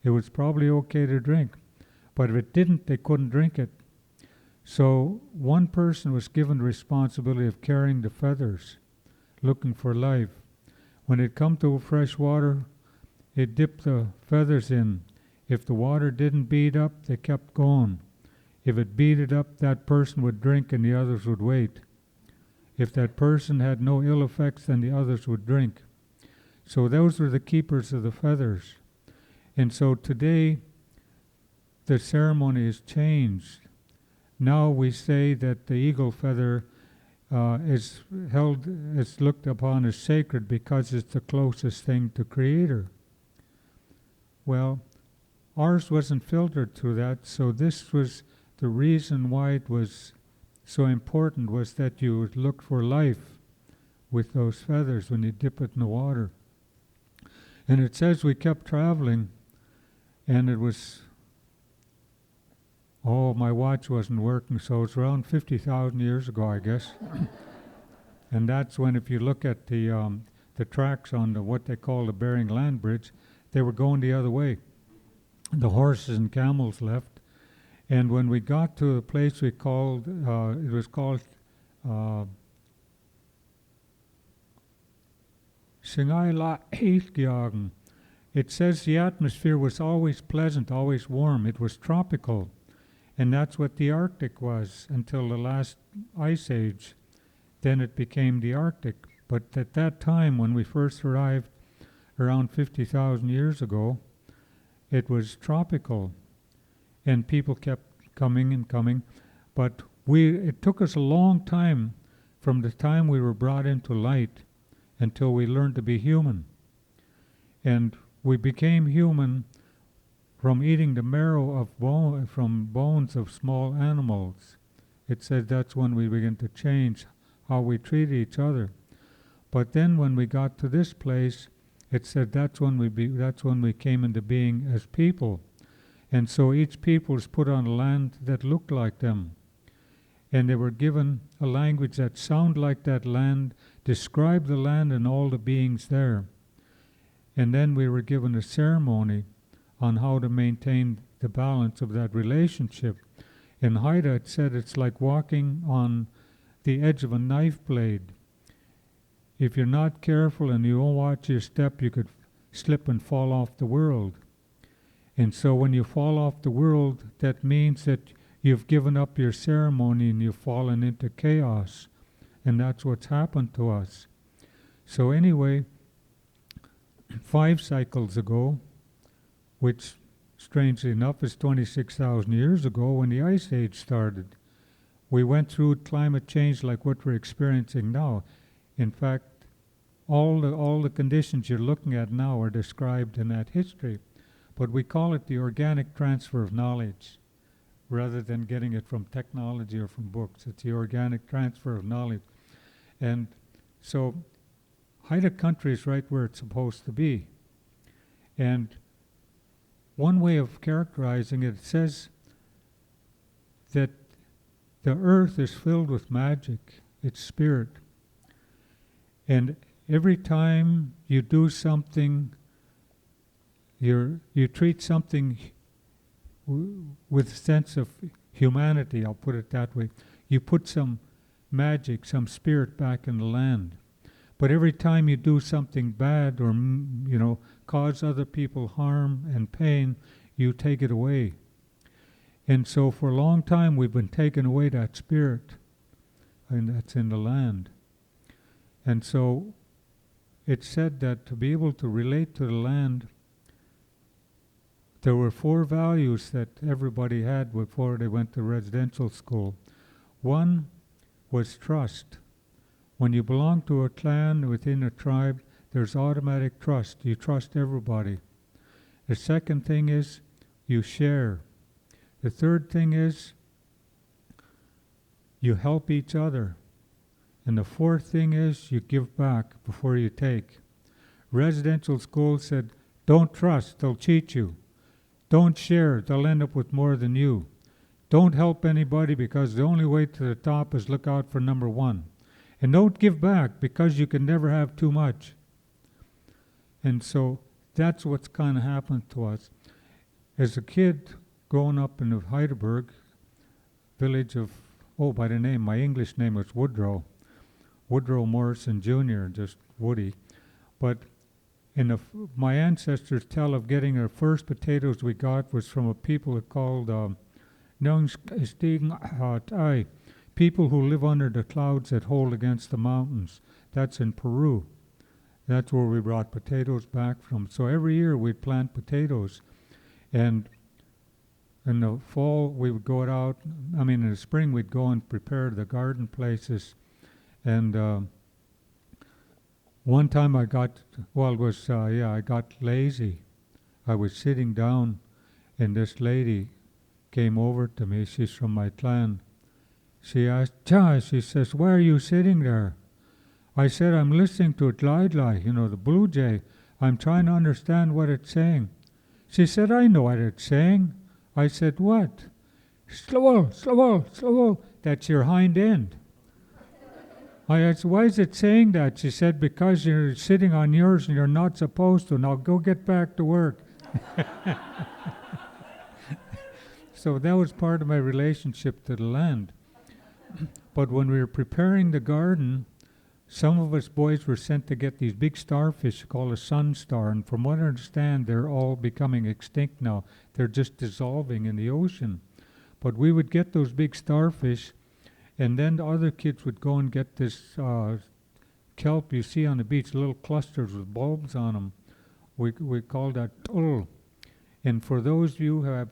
It was probably okay to drink. But if it didn't, they couldn't drink it. So one person was given the responsibility of carrying the feathers, looking for life. When it come to fresh water, it dipped the feathers in. If the water didn't beat up, they kept going. If it beat it up, that person would drink and the others would wait. If that person had no ill effects, then the others would drink. So those were the keepers of the feathers. And so today, the ceremony has changed. Now we say that the eagle feather is looked upon as sacred because it's the closest thing to Creator. Well, ours wasn't filtered through that, so this was the reason why it was so important, was that you would look for life with those feathers when you dip it in the water. And it says we kept traveling, and it was, my watch wasn't working, so it's around 50,000 years ago, I guess. And that's when, if you look at the tracks on what they call the Bering Land Bridge, they were going the other way. The horses and camels left. And when we got to a place we called, it was called Singaila Eastjagen. It says the atmosphere was always pleasant, always warm. It was tropical. And that's what the Arctic was until the last ice age. Then it became the Arctic. But at that time, when we first arrived, around 50,000 years ago, it was tropical. And people kept coming and coming. But it took us a long time from the time we were brought into light until we learned to be human. And we became human from eating the marrow of from bones of small animals. It said that's when we began to change how we treat each other. But then when we got to this place, it said that's when we came into being as people. And so each people was put on a land that looked like them. And they were given a language that sounded like that land, described the land and all the beings there. And then we were given a ceremony on how to maintain the balance of that relationship. In Haida, it said it's like walking on the edge of a knife blade. If you're not careful and you don't watch your step, you could slip and fall off the world. And so when you fall off the world, that means that you've given up your ceremony and you've fallen into chaos. And that's what's happened to us. So anyway, 5 cycles ago, which strangely enough is 26,000 years ago when the Ice Age started, we went through climate change like what we're experiencing now. In fact, all the conditions you're looking at now are described in that history. But we call it the organic transfer of knowledge, rather than getting it from technology or from books. It's the organic transfer of knowledge. And so Haida country is right where it's supposed to be. And one way of characterizing it, it says that the earth is filled with magic, it's spirit. And every time you do something, you treat something with a sense of humanity, I'll put it that way. You put some magic, some spirit back in the land. But every time you do something bad or, cause other people harm and pain, you take it away. And so for a long time we've been taking away that spirit, and that's in the land. And so it's said that to be able to relate to the land, there were 4 values that everybody had before they went to residential school. One was trust. When you belong to a clan within a tribe, there's automatic trust. You trust everybody. The second thing is you share. The third thing is you help each other. And the fourth thing is you give back before you take. Residential school said, don't trust, they'll cheat you. Don't share, they'll end up with more than you. Don't help anybody because the only way to the top is look out for number 1. And don't give back because you can never have too much. And so that's what's kind of happened to us. As a kid growing up in the Heidelberg village of, by the name, my English name was Woodrow. Woodrow Morrison Jr., just Woody. But my ancestors tell of getting our first potatoes we got was from a people called people who live under the clouds that hold against the mountains. That's in Peru. That's where we brought potatoes back from. So every year we'd plant potatoes. And in the fall we would go out, in the spring we'd go and prepare the garden places. And one time I got lazy. I was sitting down and this lady came over to me. She's from my clan. She asked, she says, why are you sitting there? I said, I'm listening to it, Lil'wat, the blue jay. I'm trying to understand what it's saying. She said, I know what it's saying. I said, what? Slowol, slowol, slowol. That's your hind end. I asked, why is it saying that? She said, because you're sitting on yours and you're not supposed to. Now go get back to work. So that was part of my relationship to the land. But when we were preparing the garden, some of us boys were sent to get these big starfish called a sun star, and from what I understand, they're all becoming extinct now. They're just dissolving in the ocean. But we would get those big starfish, and then the other kids would go and get this kelp you see on the beach, little clusters with bulbs on them. We call that tul. And for those of you who have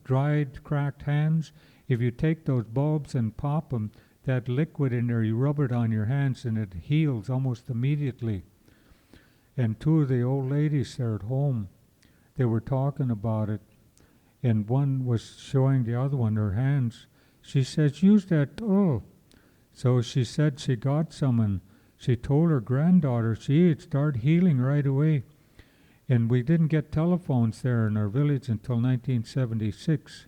dried, cracked hands, if you take those bulbs and pop them, that liquid in there, you rub it on your hands and it heals almost immediately. And 2 of the old ladies there at home, they were talking about it, and one was showing the other one her hands. She says, use that tul. So she said she got some, and she told her granddaughter, it started healing right away. And we didn't get telephones there in our village until 1976.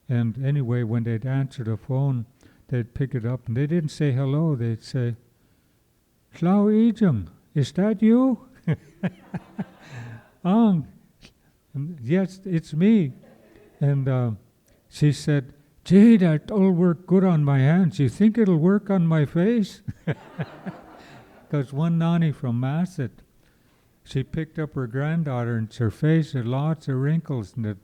And anyway, when they'd answer the phone, they'd pick it up, and they didn't say hello. They'd say, Slau Ejum, is that you? Yes, it's me. And she said, gee, that'll work good on my hands. You think it'll work on my face? Because one nanny from Masset, she picked up her granddaughter, and her face had lots of wrinkles, and the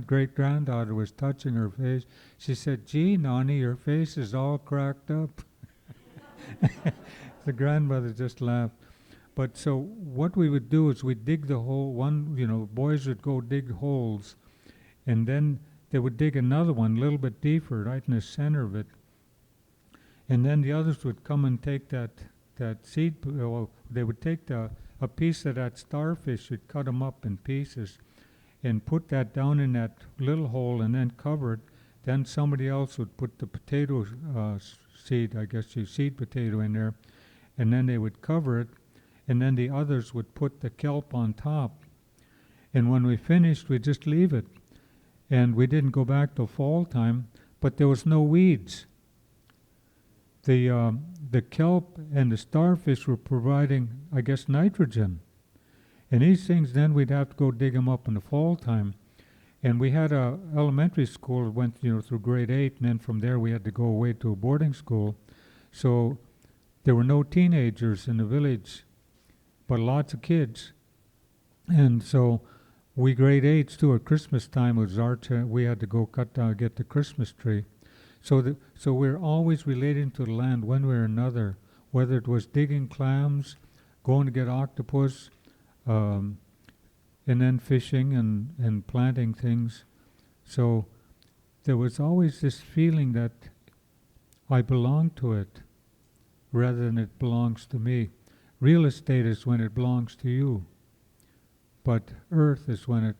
great-granddaughter was touching her face. She said, gee, Nani, your face is all cracked up. The grandmother just laughed. But so what we would do is we'd dig the hole. Boys would go dig holes, and then they would dig another one a little bit deeper, right in the center of it. And then the others would come and take that seed. They would take a piece of that starfish, would cut them up in pieces and put that down in that little hole and then cover it. Then somebody else would put the potato seed, seed potato in there, and then they would cover it, and then the others would put the kelp on top. And when we finished, we'd just leave it. And we didn't go back till fall time, but there was no weeds. The kelp and the starfish were providing, nitrogen. And these things, then we'd have to go dig them up in the fall time. And we had a elementary school that went through grade 8, and then from there we had to go away to a boarding school. So there were no teenagers in the village, but lots of kids. And so we grade 8s too at Christmas time was our we had to go cut down, get the Christmas tree. So we're always relating to the land one way or another, whether it was digging clams, going to get octopus, and then fishing and planting things. So there was always this feeling that I belong to it rather than it belongs to me. Real estate is when it belongs to you, but earth is when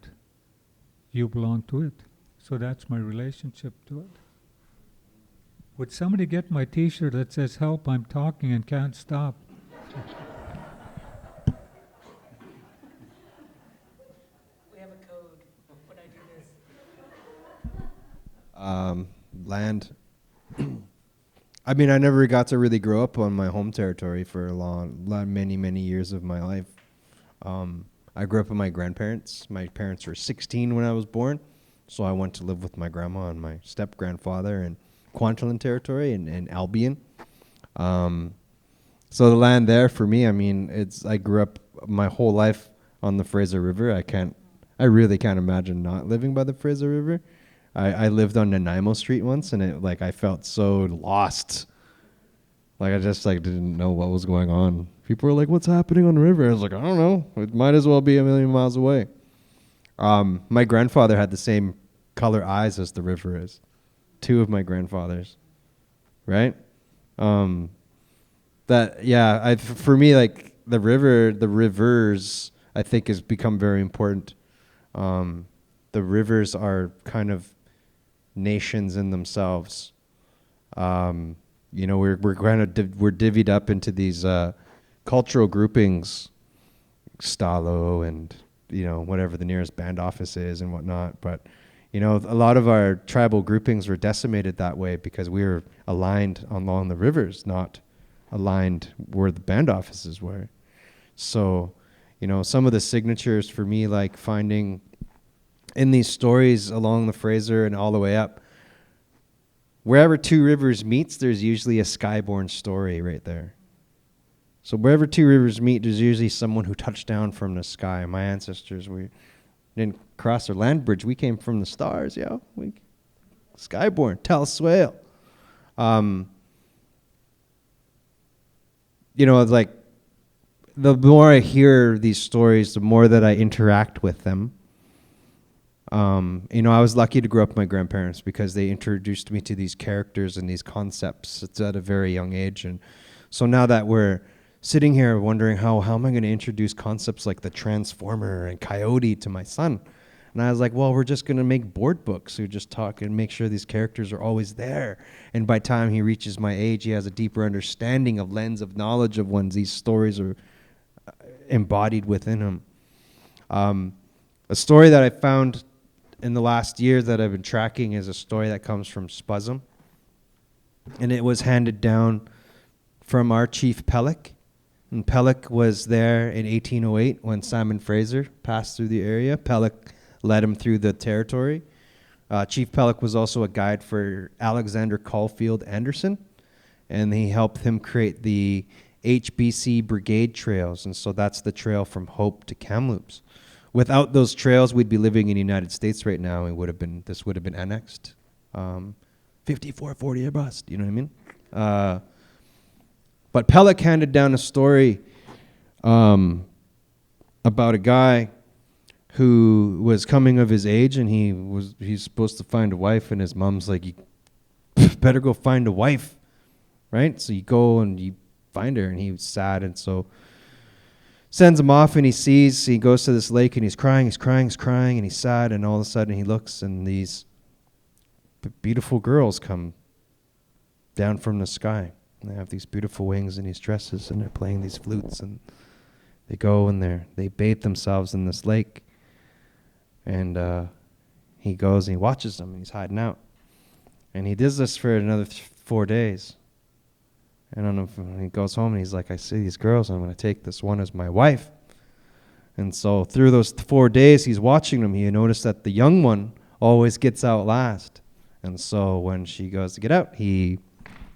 you belong to it. So that's my relationship to it. Would somebody get my t-shirt that says, "Help, I'm talking and can't stop"? We have a code when I do this. Land. I mean, I never got to really grow up on my home territory for many years of my life. I grew up with my grandparents. My parents were 16 when I was born, so I went to live with my grandma and my step-grandfather in Kwantlen territory in Albion. So the land there for me, I mean, I grew up my whole life on the Fraser River. I really can't imagine not living by the Fraser River. I lived on Nanaimo Street once, and I felt so lost. Like I just didn't know what was going on. People were like, "What's happening on the river?" I was like, "I don't know. It might as well be a million miles away." My grandfather had the same color eyes as the river is. 2 of my grandfathers, right? For me, like the rivers, I think has become very important. The rivers are kind of nations in themselves. We're divvied up into these cultural groupings, Stalo and whatever the nearest band office is and whatnot. But a lot of our tribal groupings were decimated that way because we were aligned along the rivers, not aligned where the band offices were. So, some of the signatures for me, like finding in these stories along the Fraser and all the way up, wherever 2 rivers meets, there's usually a skyborn story right there. So wherever 2 rivers meet, there's usually someone who touched down from the sky. My ancestors, we didn't cross our land bridge. We came from the stars, skyborn, Tal Swale. It's like the more I hear these stories, the more that I interact with them. I was lucky to grow up with my grandparents because they introduced me to these characters and these concepts at a very young age. And so now that we're sitting here wondering how am I going to introduce concepts like the Transformer and Coyote to my son? And I was like, well, we're just going to make board books who just talk and make sure these characters are always there. And by the time he reaches my age, he has a deeper understanding of lens of knowledge of when these stories are embodied within him. A story that I found in the last year that I've been tracking is a story that comes from Spuzum. And it was handed down from our chief Pellick. And Pellick was there in 1808 when Simon Fraser passed through the area. Pellick led him through the territory. Chief Pellick was also a guide for Alexander Caulfield Anderson, and he helped him create the HBC Brigade trails, and so that's the trail from Hope to Kamloops. Without those trails, we'd be living in the United States right now, and this would have been annexed. 5440 or bust, you know what I mean? But Pellick handed down a story about a guy who was coming of his age, and he's supposed to find a wife, and his mom's like, "You better go find a wife," right? So you go and you find her, and he was sad, and so sends him off, and he goes to this lake, and he's crying, and he's sad, and all of a sudden he looks, and these beautiful girls come down from the sky. And they have these beautiful wings and these dresses, and they're playing these flutes, and they go and they bathe themselves in this lake. And he goes and he watches them, and he's hiding out. And he does this for another 4 days. And on he goes home, and he's like, "I see these girls, and I'm going to take this one as my wife." And so through those 4 days he's watching them, he noticed that the young one always gets out last. And so when she goes to get out, he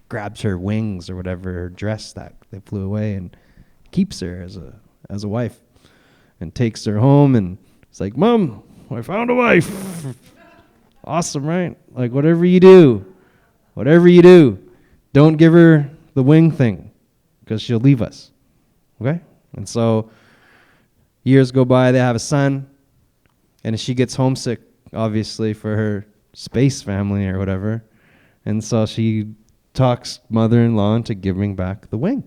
grabs her wings or whatever, her dress that they flew away, and keeps her as a wife, and takes her home, and it's like, Mom, I found a wife. Awesome, right? Like, whatever you do, don't give her the wing thing, because she'll leave us. Okay? And so years go by, they have a son, and she gets homesick, obviously, for her space family or whatever. And so she talks mother-in-law into giving back the wing.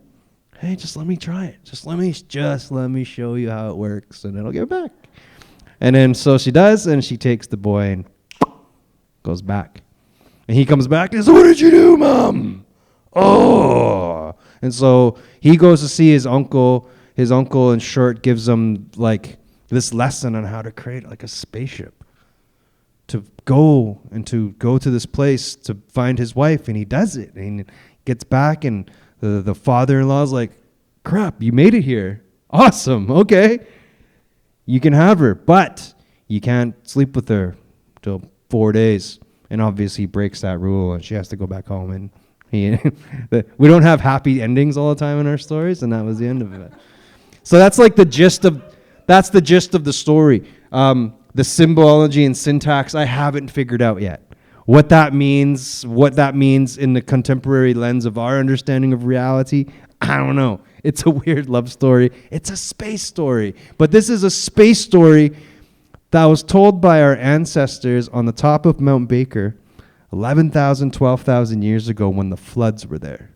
Hey, just let me try it. Just let me show you how it works, and it'll get back. And then so she does, and she takes the boy and goes back. And he comes back and says, "What did you do, Mom?" Oh. And so he goes to see his uncle. His uncle, in short, gives him like this lesson on how to create like a spaceship, to go to this place to find his wife, and he does it. And he gets back, and the father-in-law's like, "Crap, you made it here. Awesome. Okay. You can have her, but you can't sleep with her till 4 days." And obviously he breaks that rule, and she has to go back home. And we don't have happy endings all the time in our stories, and that was the end of it. So that's like the gist of the story. The symbology and syntax I haven't figured out yet. What that means in the contemporary lens of our understanding of reality, I don't know. It's a weird love story. It's a space story. But this is a space story that was told by our ancestors on the top of Mount Baker 11,000, 12,000 years ago when the floods were there.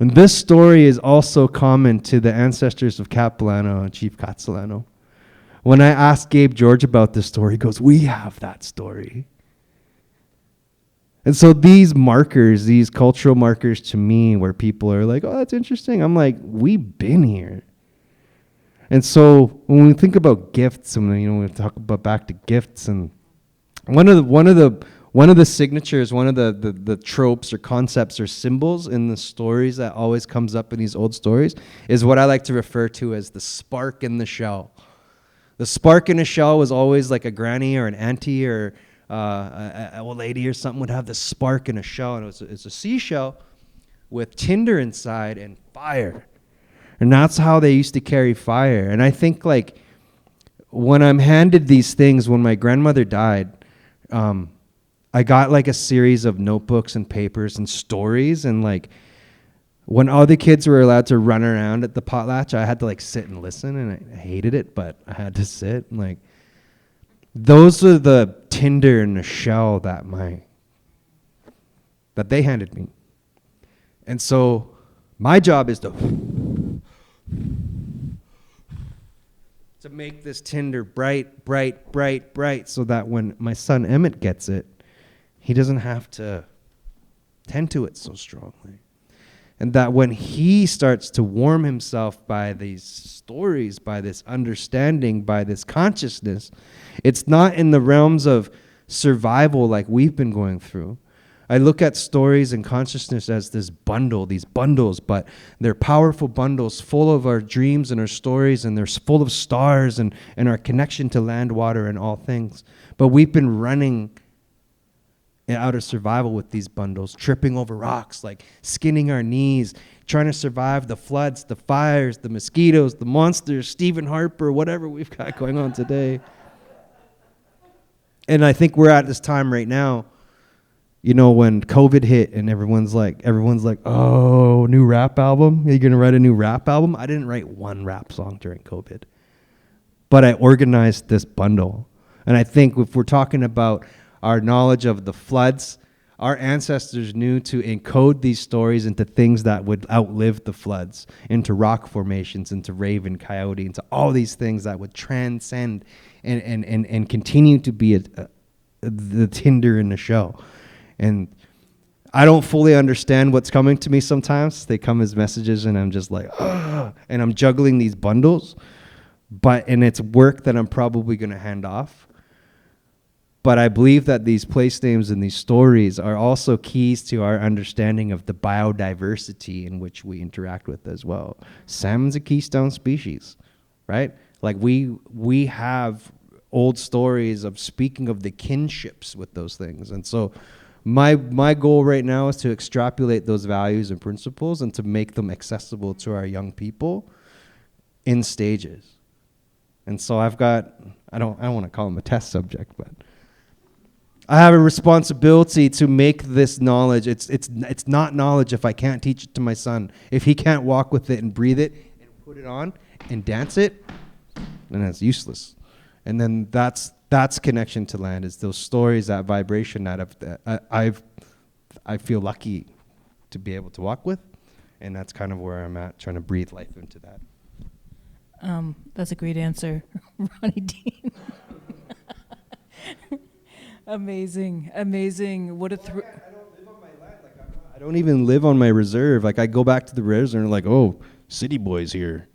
And this story is also common to the ancestors of Capilano and Chief Katsilano. When I asked Gabe George about this story, he goes, "We have that story." And so these markers, these cultural markers to me, where people are like, "Oh, that's interesting," I'm like, we've been here. And so when we think about gifts, and we talk about back to gifts, and one of the signatures, one of the tropes or concepts or symbols in the stories that always comes up in these old stories is what I like to refer to as the spark in the shell. The spark in a shell was always like a granny or an auntie or an old lady or something would have this spark in a shell, and it's a seashell with tinder inside and fire. And that's how they used to carry fire. And I think like when I'm handed these things, when my grandmother died, I got like a series of notebooks and papers and stories, and like when all the kids were allowed to run around at the potlatch, I had to like sit and listen, and I hated it, but I had to sit. And like those are the tinder in the shell that they handed me. And so my job is to make this tinder bright, bright, bright, bright, so that when my son Emmett gets it, he doesn't have to tend to it so strongly. And that when he starts to warm himself by these stories, by this understanding, by this consciousness, it's not in the realms of survival like we've been going through. I look at stories and consciousness as this bundle, these bundles, but they're powerful bundles full of our dreams and our stories, and they're full of stars and our connection to land, water, and all things. But we've been running out of survival with these bundles, tripping over rocks, like skinning our knees, trying to survive the floods, the fires, the mosquitoes, the monsters, Stephen Harper, whatever we've got going on today. And I think we're at this time right now, when COVID hit and everyone's like, "Oh, new rap album? Are you going to write a new rap album?" I didn't write one rap song during COVID, but I organized this bundle. And I think if we're talking about our knowledge of the floods, our ancestors knew to encode these stories into things that would outlive the floods, into rock formations, into raven, coyote, into all these things that would transcend and continue to be the tinder in the shell. And I don't fully understand what's coming to me sometimes. They come as messages, and I'm just like, "Ugh," and I'm juggling these bundles. And it's work that I'm probably going to hand off. But I believe that these place names and these stories are also keys to our understanding of the biodiversity in which we interact with as well. Salmon's a keystone species, right? Like we have old stories of speaking of the kinships with those things. And so My goal right now is to extrapolate those values and principles and to make them accessible to our young people in stages. And so I don't want to call them a test subject, but I have a responsibility to make this knowledge. It's not knowledge if I can't teach it to my son. If he can't walk with it and breathe it and put it on and dance it, then that's useless. And then that's connection to land, is those stories, that vibration that I feel lucky to be able to walk with. And that's kind of where I'm at, trying to breathe life into that. That's a great answer, Ronnie Dean. Amazing. What a I don't live on my land. I don't even live on my reserve. Like, I go back to the reserve and like, oh, city boys here.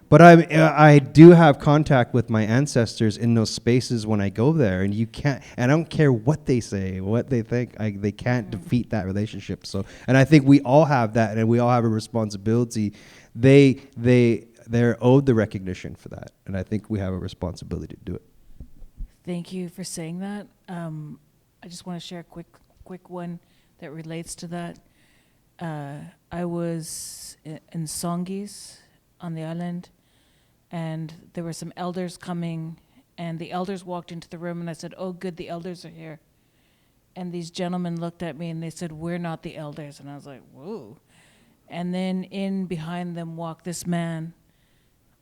But I do have contact with my ancestors in those spaces when I go there, and you can't. And I don't care what they say, what they think. They can't defeat that relationship. So, and I think we all have that, and we all have a responsibility. They're owed the recognition for that, and I think we have a responsibility to do it. Thank you for saying that. I just want to share a quick one that relates to that. I was in Songis on the island, and there were some elders coming, and the elders walked into the room, and I said, "Oh, good, the elders are here." And these gentlemen looked at me, and they said, "We're not the elders." And I was like, "Whoa." And then in behind them walked this man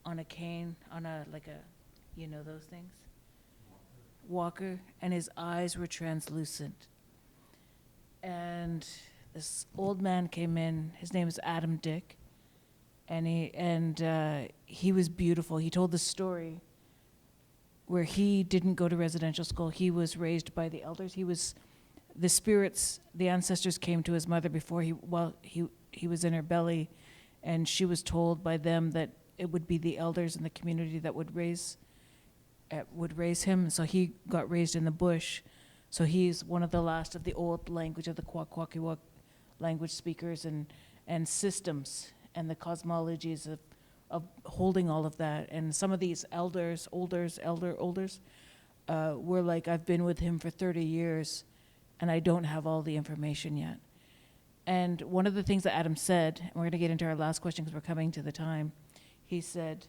on a cane, on a, like a, you know those things? Walker, and his eyes were translucent. And this old man came in. His name is Adam Dick, and he was beautiful. He told the story where he didn't go to residential school. He was raised by the elders. The spirits, the ancestors came to his mother before he was in her belly, and she was told by them that it would be the elders in the community that would raise him. So he got raised in the bush. So he's one of the last of the old language of the Kwakwaka'wakw language speakers and systems and the cosmologies of holding all of that. And some of these elders were like, I've been with him for 30 years and I don't have all the information yet. And one of the things that Adam said, and we're going to get into our last question because we're coming to the time, he said,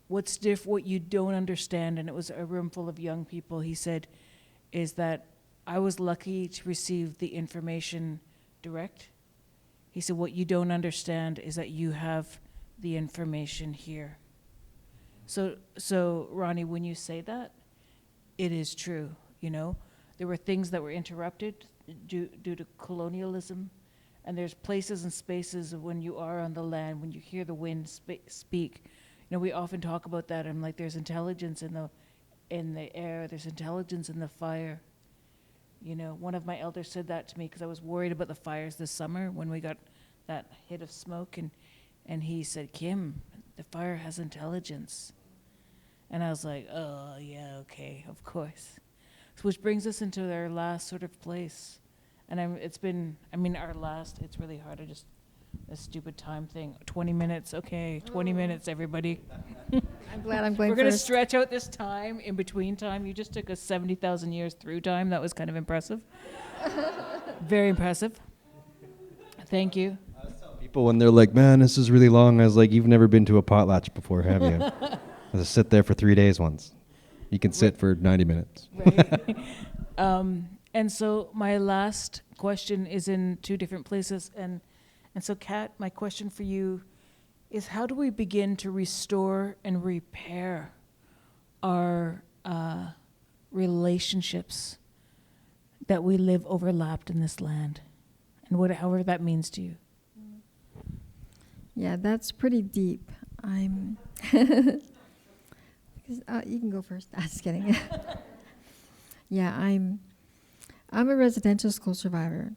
what you don't understand, and it was a room full of young people, he said, is that I was lucky to receive the information direct. He said, what you don't understand is that you have the information here. So Ronnie, when you say that, it is true, you know? There were things that were interrupted due to colonialism, and there's places and spaces of when you are on the land, when you hear the wind speak. You know, we often talk about that. I'm like, there's intelligence in the air. There's intelligence in the fire. You know, one of my elders said that to me because I was worried about the fires this summer when we got that hit of smoke, and he said, Kim, the fire has intelligence. And I was like, oh, yeah, okay, of course. So which brings us into our last sort of place. And it's really hard. A stupid time thing. 20 minutes, okay, 20 minutes, everybody. I'm glad I'm going We're going to first. stretch out this time, in between time. You just took us 70,000 years through time. That was kind of impressive. Very impressive. Thank you. People, when they're like, man, this is really long, I was like, you've never been to a potlatch before, have you? I just sit there for 3 days once. You can sit for 90 minutes. Right. And so my last question is in two different places. And so, Kat, my question for you is, how do we begin to restore and repair our relationships that we live overlapped in this land? And however that means to you. Yeah, that's pretty deep. You can go first. I'm just kidding. Yeah, I'm a residential school survivor,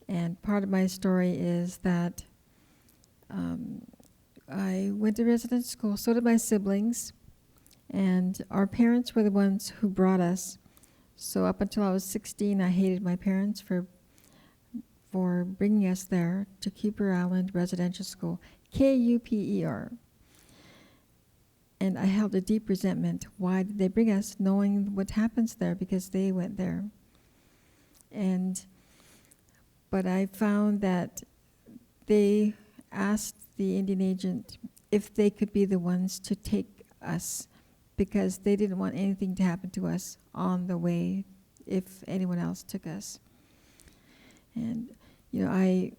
and part of my story is that I went to residential school. So did my siblings, and our parents were the ones who brought us. So up until I was 16, I hated my parents for bringing us there to Kuper Island Residential School, Kuper. And I held a deep resentment. Why did they bring us, knowing what happens there, because they went there? But I found that they asked the Indian agent if they could be the ones to take us, because they didn't want anything to happen to us on the way if anyone else took us. And, you know,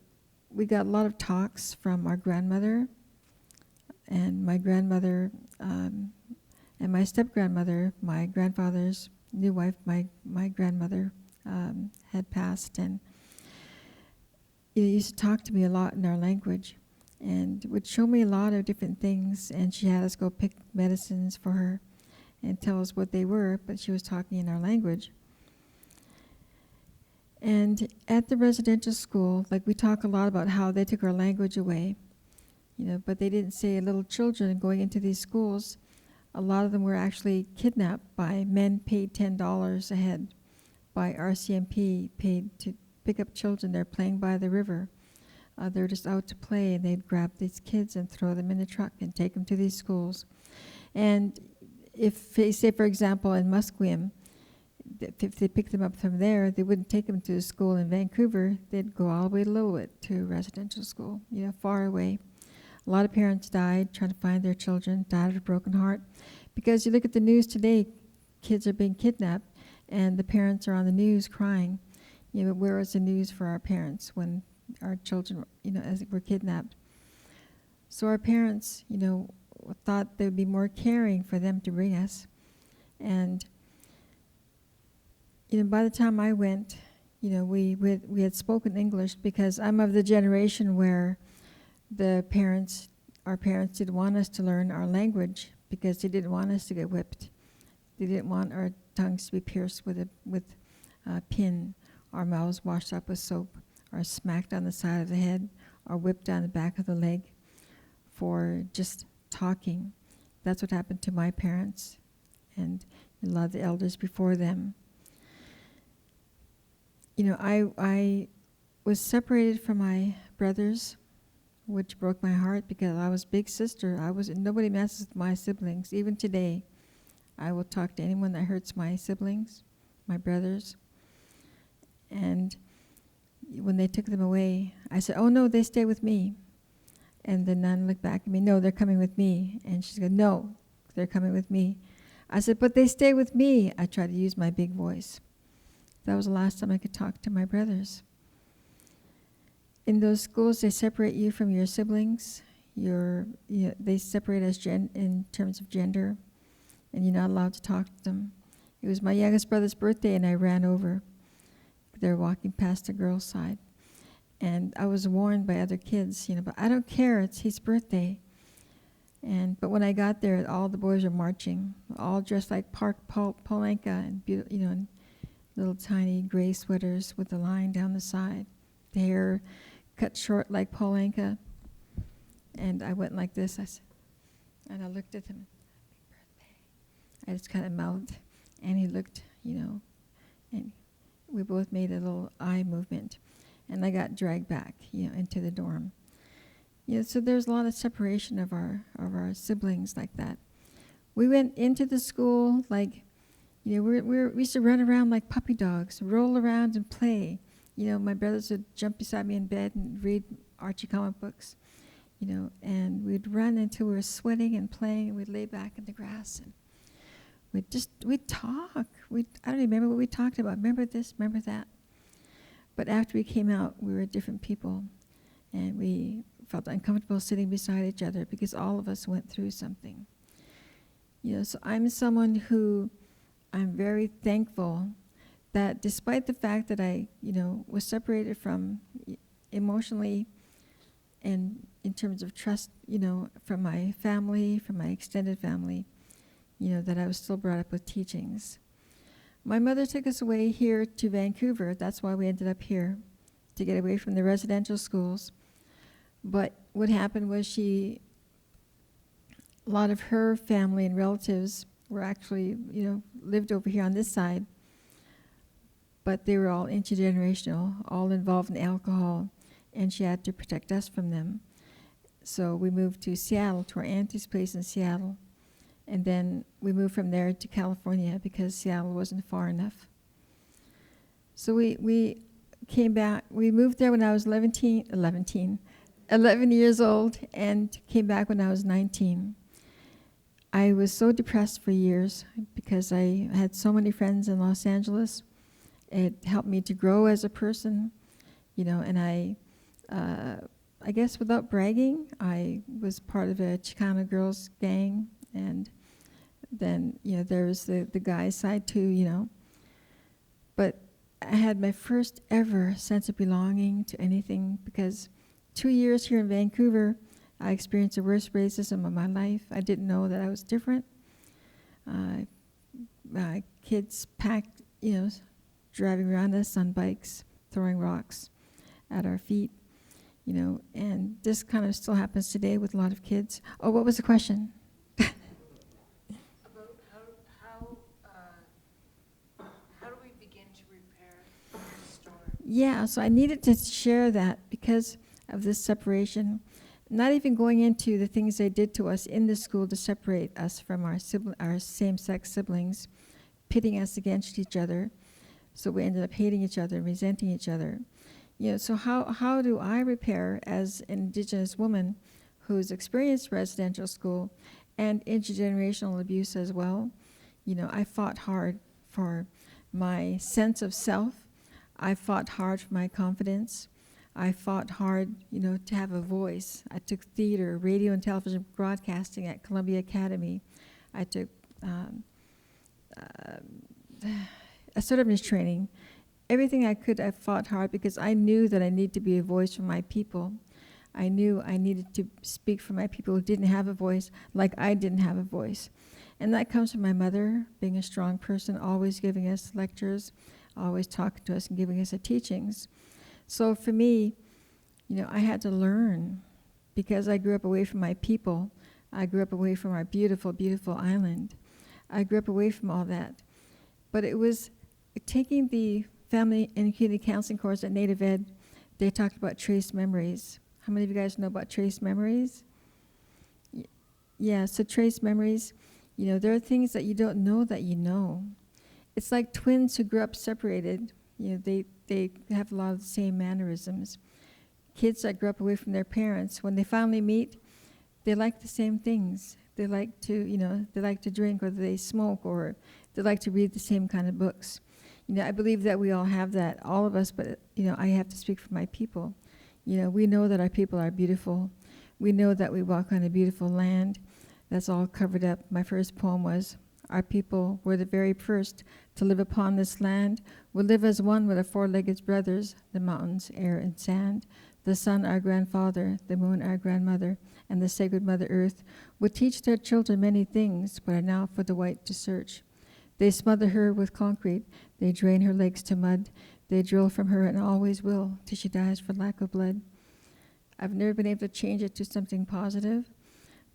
we got a lot of talks from our grandmother, and my grandmother, and my step-grandmother, my grandfather's new wife, my grandmother had passed, and he used to talk to me a lot in our language and would show me a lot of different things, and she had us go pick medicines for her and tell us what they were, but she was talking in our language. And at the residential school, like, we talk a lot about how they took our language away, you know, but they didn't say little children going into these schools, a lot of them were actually kidnapped by men paid $10 a head, by RCMP paid to pick up children. They're playing by the river. They're just out to play, and they'd grab these kids and throw them in a truck and take them to these schools. And if, say, for example, in Musqueam, if they picked them up from there, they wouldn't take them to a school in Vancouver. They'd go all the way to Lil'wat to a residential school, you know, far away. A lot of parents died trying to find their children, died of a broken heart. Because you look at the news today, kids are being kidnapped, and the parents are on the news crying. You know, where was the news for our parents when our children, you know, as were kidnapped? So our parents, you know, thought there would be more caring for them to bring us. And, you know, by the time I went, you know, we had spoken English, because I'm of the generation where our parents didn't want us to learn our language because they didn't want us to get whipped. They didn't want our tongues to be pierced with a pin, our mouths washed up with soap, or smacked on the side of the head, or whipped down the back of the leg for just talking. That's what happened to my parents and a lot of the elders before them. You know, I was separated from my brothers, which broke my heart, because I was big sister. Nobody messes with my siblings. Even today, I will talk to anyone that hurts my siblings, my brothers. And when they took them away, I said, "Oh no, they stay with me." And the nun looked back at me, "No, they're coming with me." And she said, "No, they're coming with me." I said, "But they stay with me." I tried to use my big voice. That was the last time I could talk to my brothers. In those schools, they separate you from your siblings. They separate us in terms of gender, and you're not allowed to talk to them. It was my youngest brother's birthday, and I ran over. They were walking past the girls' side, and I was warned by other kids, you know, but I don't care. It's his birthday. But when I got there, all the boys were marching, all dressed like Polanka, and you know, in little tiny gray sweaters with a line down the side, the hair cut short like Polanka. And I went like this. And I looked at him. Happy birthday. I just kind of mouthed, and he looked, you know, and we both made a little eye movement, and I got dragged back, you know, into the dorm. You know, so there's a lot of separation of our siblings like that. We went into the school like, you know, we used to run around like puppy dogs, roll around and play. You know, my brothers would jump beside me in bed and read Archie comic books, you know, and we'd run until we were sweating and playing, and we'd lay back in the grass, and we'd talk. I don't remember what we talked about. Remember this, remember that. But after we came out, we were different people, and we felt uncomfortable sitting beside each other because all of us went through something. You know, so I'm someone who I'm very thankful that despite the fact that I, you know, was separated from emotionally and in terms of trust, you know, from my family, from my extended family, you know, that I was still brought up with teachings. My mother took us away here to Vancouver. That's why we ended up here, to get away from the residential schools. But what happened was a lot of her family and relatives were actually, you know, lived over here on this side, but they were all intergenerational, all involved in alcohol, and she had to protect us from them. So we moved to Seattle, to our auntie's place in Seattle, and then we moved from there to California because Seattle wasn't far enough. So we came back. We moved there when I was 11 years old, and came back when I was 19. I was so depressed for years because I had so many friends in Los Angeles. It helped me to grow as a person, and I guess without bragging, I was part of a Chicano girls gang, and then, there was the guy side too, But I had my first ever sense of belonging to anything, because 2 years here in Vancouver, I experienced the worst racism of my life. I didn't know that I was different. Kids packed, driving around us on bikes, throwing rocks at our feet, and this kind of still happens today with a lot of kids. Oh, what was the question? About how do we begin to repair the story? Yeah, so I needed to share that because of this separation. Not even going into the things they did to us in the school to separate us from our same-sex siblings, pitting us against each other. So we ended up hating each other, resenting each other. So how do I repair as an Indigenous woman who's experienced residential school and intergenerational abuse as well? I fought hard for my sense of self. I fought hard for my confidence. I fought hard, to have a voice. I took theater, radio and television broadcasting at Columbia Academy. I took assertiveness training. Everything I could, I fought hard because I knew that I needed to be a voice for my people. I knew I needed to speak for my people who didn't have a voice like I didn't have a voice. And that comes from my mother, being a strong person, always giving us lectures, always talking to us and giving us the teachings. So for me, I had to learn, because I grew up away from my people. I grew up away from our beautiful, beautiful island. I grew up away from all that. But it was taking the family and community counseling course at Native Ed. They talked about trace memories. How many of you guys know about trace memories? Yeah, so trace memories, there are things that you don't know that you know. It's like twins who grew up separated. They have a lot of the same mannerisms. Kids that grew up away from their parents, when they finally meet, they like the same things. They like to, they like to drink, or they smoke, or they like to read the same kind of books. I believe that we all have that, all of us, but, I have to speak for my people. We know that our people are beautiful. We know that we walk on a beautiful land that's all covered up. My first poem was, our people were the very first to live upon this land, will live as one with our four-legged brothers, the mountains, air, and sand. The sun, our grandfather, the moon, our grandmother, and the sacred Mother Earth would teach their children many things, but are now for the white to search. They smother her with concrete, they drain her legs to mud, they drill from her and always will, till she dies for lack of blood. I've never been able to change it to something positive,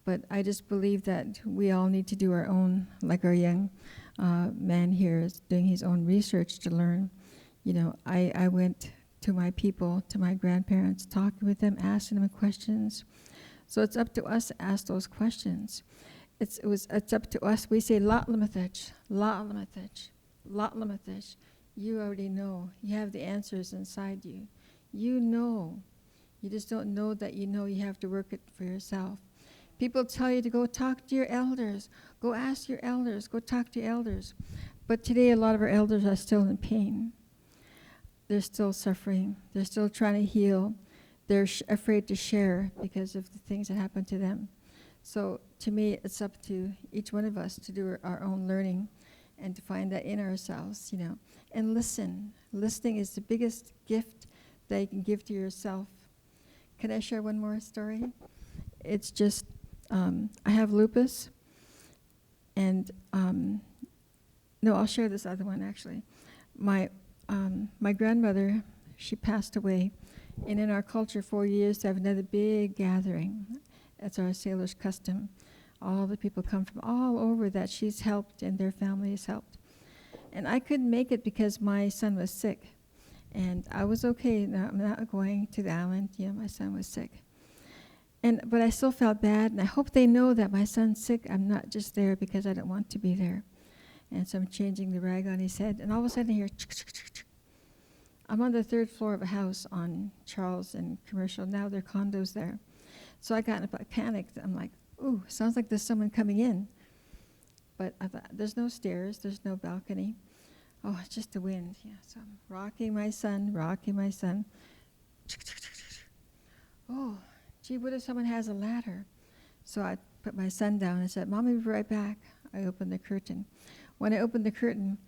but I just believe that we all need to do our own, like our young man here is doing his own research to learn. I went to my people, to my grandparents, talking with them, asking them questions. So it's up to us to ask those questions. It's up to us. We say, lot limitage, lot limitage, lot limitage. You already know. You have the answers inside you. You know. You just don't know that you know. You have to work it for yourself. People tell you to go talk to your elders. Go ask your elders. Go talk to your elders. But today, a lot of our elders are still in pain. They're still suffering. They're still trying to heal. They're afraid to share because of the things that happened to them. So to me, it's up to each one of us to do our own learning and to find that in ourselves, and listen. Listening is the biggest gift that you can give to yourself. Can I share one more story? It's just, I have lupus, and no, I'll share this other one actually. My grandmother, she passed away, and in our culture, 4 years to have another big gathering. That's our sailor's custom. All the people come from all over that she's helped and their family has helped. And I couldn't make it because my son was sick. And I was okay, I'm not going to the island, my son was sick. But I still felt bad, and I hope they know that my son's sick. I'm not just there because I don't want to be there. And so I'm changing the rag on his head, and all of a sudden I hear, I'm on the 3rd floor of a house on Charles and Commercial. Now there are condos there. So I panicked. I'm like, ooh, sounds like there's someone coming in. But I thought, there's no stairs, there's no balcony. Oh, it's just the wind. Yeah, so I'm rocking my son. Oh, gee, what if someone has a ladder? So I put my son down and said, Mommy, will be right back. I opened the curtain. When I opened the curtain,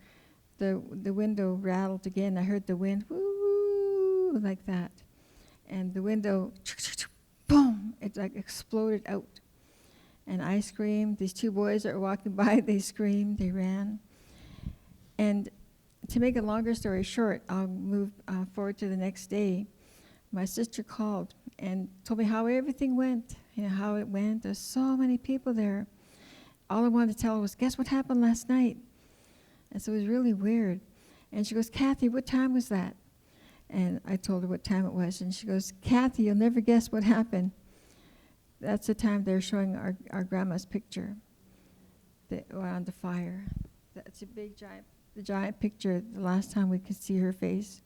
the window rattled again. I heard the wind, woo, like that. And the window, boom, it like exploded out. And I screamed. These 2 boys that were walking by, they screamed, they ran. And to make a longer story short, I'll move forward to the next day. My sister called and told me how everything went, how it went. There's so many people there. All I wanted to tell her was, guess what happened last night? And so it was really weird. And she goes, Kathy, what time was that? And I told her what time it was. And she goes, Kathy, you'll never guess what happened. That's the time they're showing our grandma's picture around the fire. That's a big, giant picture, the last time we could see her face.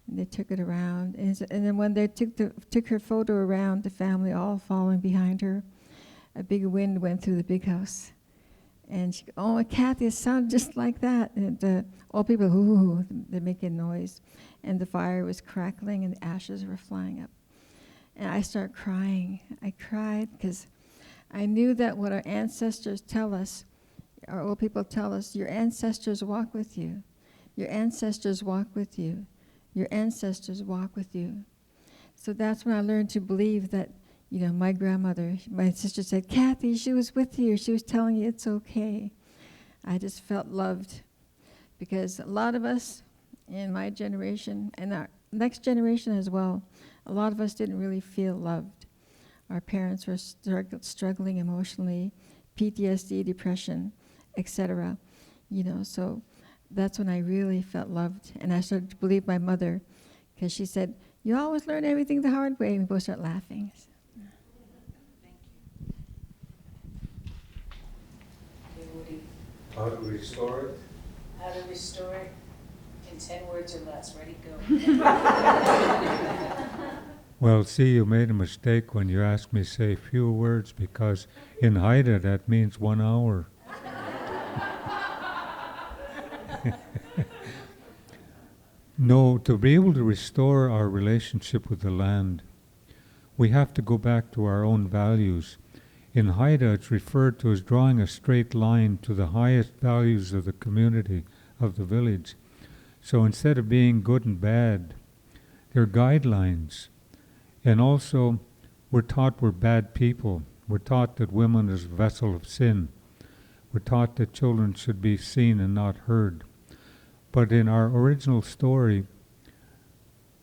And they took it around. And then when they took her photo around, the family all following behind her, a big wind went through the big house. And she, oh, Kathy, it sounded just like that. And all people, ooh, they're making noise. And the fire was crackling and the ashes were flying up. And I started crying. I cried because I knew that what our ancestors tell us, our old people tell us, your ancestors walk with you. Your ancestors walk with you. Your ancestors walk with you. So that's when I learned to believe that, my grandmother, my sister said, Kathy, she was with you. She was telling you it's okay. I just felt loved because a lot of us in my generation and our next generation as well, a lot of us didn't really feel loved. Our parents were struggling emotionally, PTSD, depression, etc. So that's when I really felt loved. And I started to believe my mother because she said, you always learn everything the hard way. And we both start laughing. How to restore it? How to restore it in 10 words or less. Ready, go. Well, see, you made a mistake when you asked me to say few words, because in Haida that means 1 hour. No, to be able to restore our relationship with the land, we have to go back to our own values. In Haida, it's referred to as drawing a straight line to the highest values of the community, of the village. So instead of being good and bad, they're guidelines. And also, we're taught we're bad people. We're taught that women is a vessel of sin. We're taught that children should be seen and not heard. But in our original story,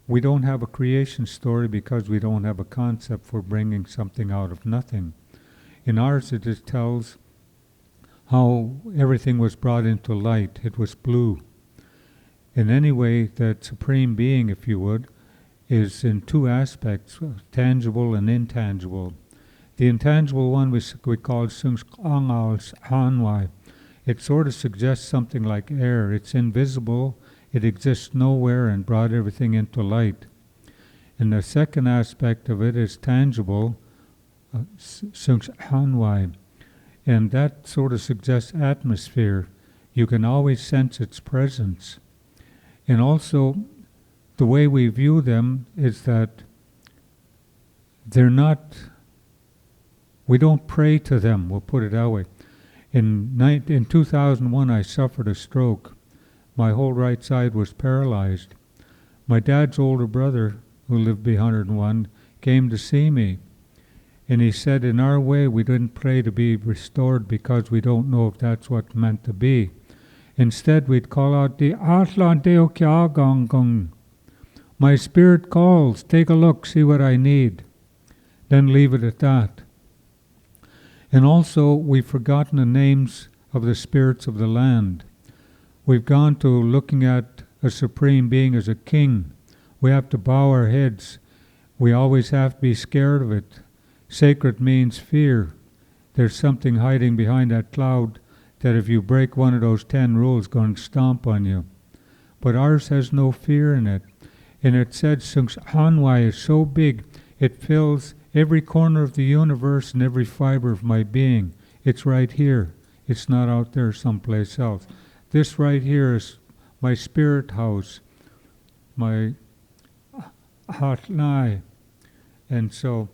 we don't have a creation story because we don't have a concept for bringing something out of nothing. In ours, it just tells how everything was brought into light. It was blue. And anyway, that supreme being, if you would, is in 2 aspects, tangible and intangible. The intangible one we call Sungs'angal. It sort of suggests something like air. It's invisible, it exists nowhere and brought everything into light. And the second aspect of it is tangible, Sungs'anwai. And that sort of suggests atmosphere. You can always sense its presence. And also, the way we view them is that they're not, we don't pray to them, we'll put it that way. In 2001, I suffered a stroke. My whole right side was paralyzed. My dad's older brother, who lived to be 101, came to see me. And he said, in our way, we didn't pray to be restored because we don't know if that's what's meant to be. Instead, we'd call out, my spirit calls, take a look, see what I need. Then leave it at that. And also, we've forgotten the names of the spirits of the land. We've gone to looking at a supreme being as a king. We have to bow our heads. We always have to be scared of it. Sacred means fear. There's something hiding behind that cloud that if you break one of those 10 rules, going to stomp on you. but ours has no fear in it. And it said Hanwai is so big, it fills every corner of the universe and every fiber of my being. It's right here. It's not out there someplace else. This right here is my spirit house, my Hatnai. And so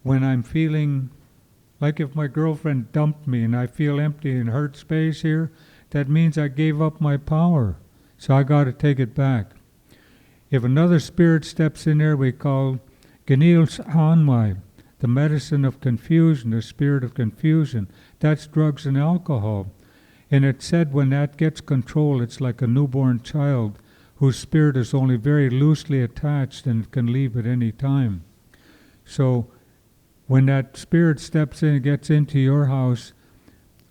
when I'm feeling like if my girlfriend dumped me and I feel empty and hurt space here, that means I gave up my power. So I got to take it back. If another spirit steps in there, we call Ganil Hanwai, the medicine of confusion, the spirit of confusion. That's drugs and alcohol. And it said when that gets control, it's like a newborn child whose spirit is only very loosely attached and can leave at any time. So when that spirit steps in and gets into your house,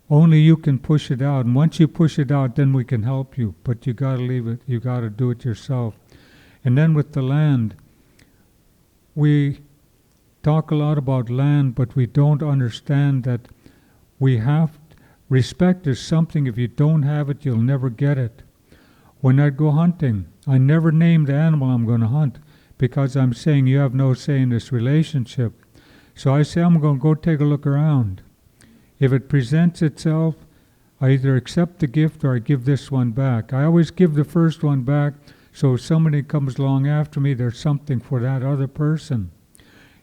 only you can push it out. And once you push it out, then we can help you. But you got to leave it. You got to do it yourself. And then with the land, we talk a lot about land, but we don't understand that we have respect is something. If you don't have it, you'll never get it. When I go hunting, I never name the animal I'm going to hunt because I'm saying you have no say in this relationship. So I say I'm going to go take a look around. If it presents itself, I either accept the gift or I give this one back. I always give the first one back, so if somebody comes along after me, there's something for that other person.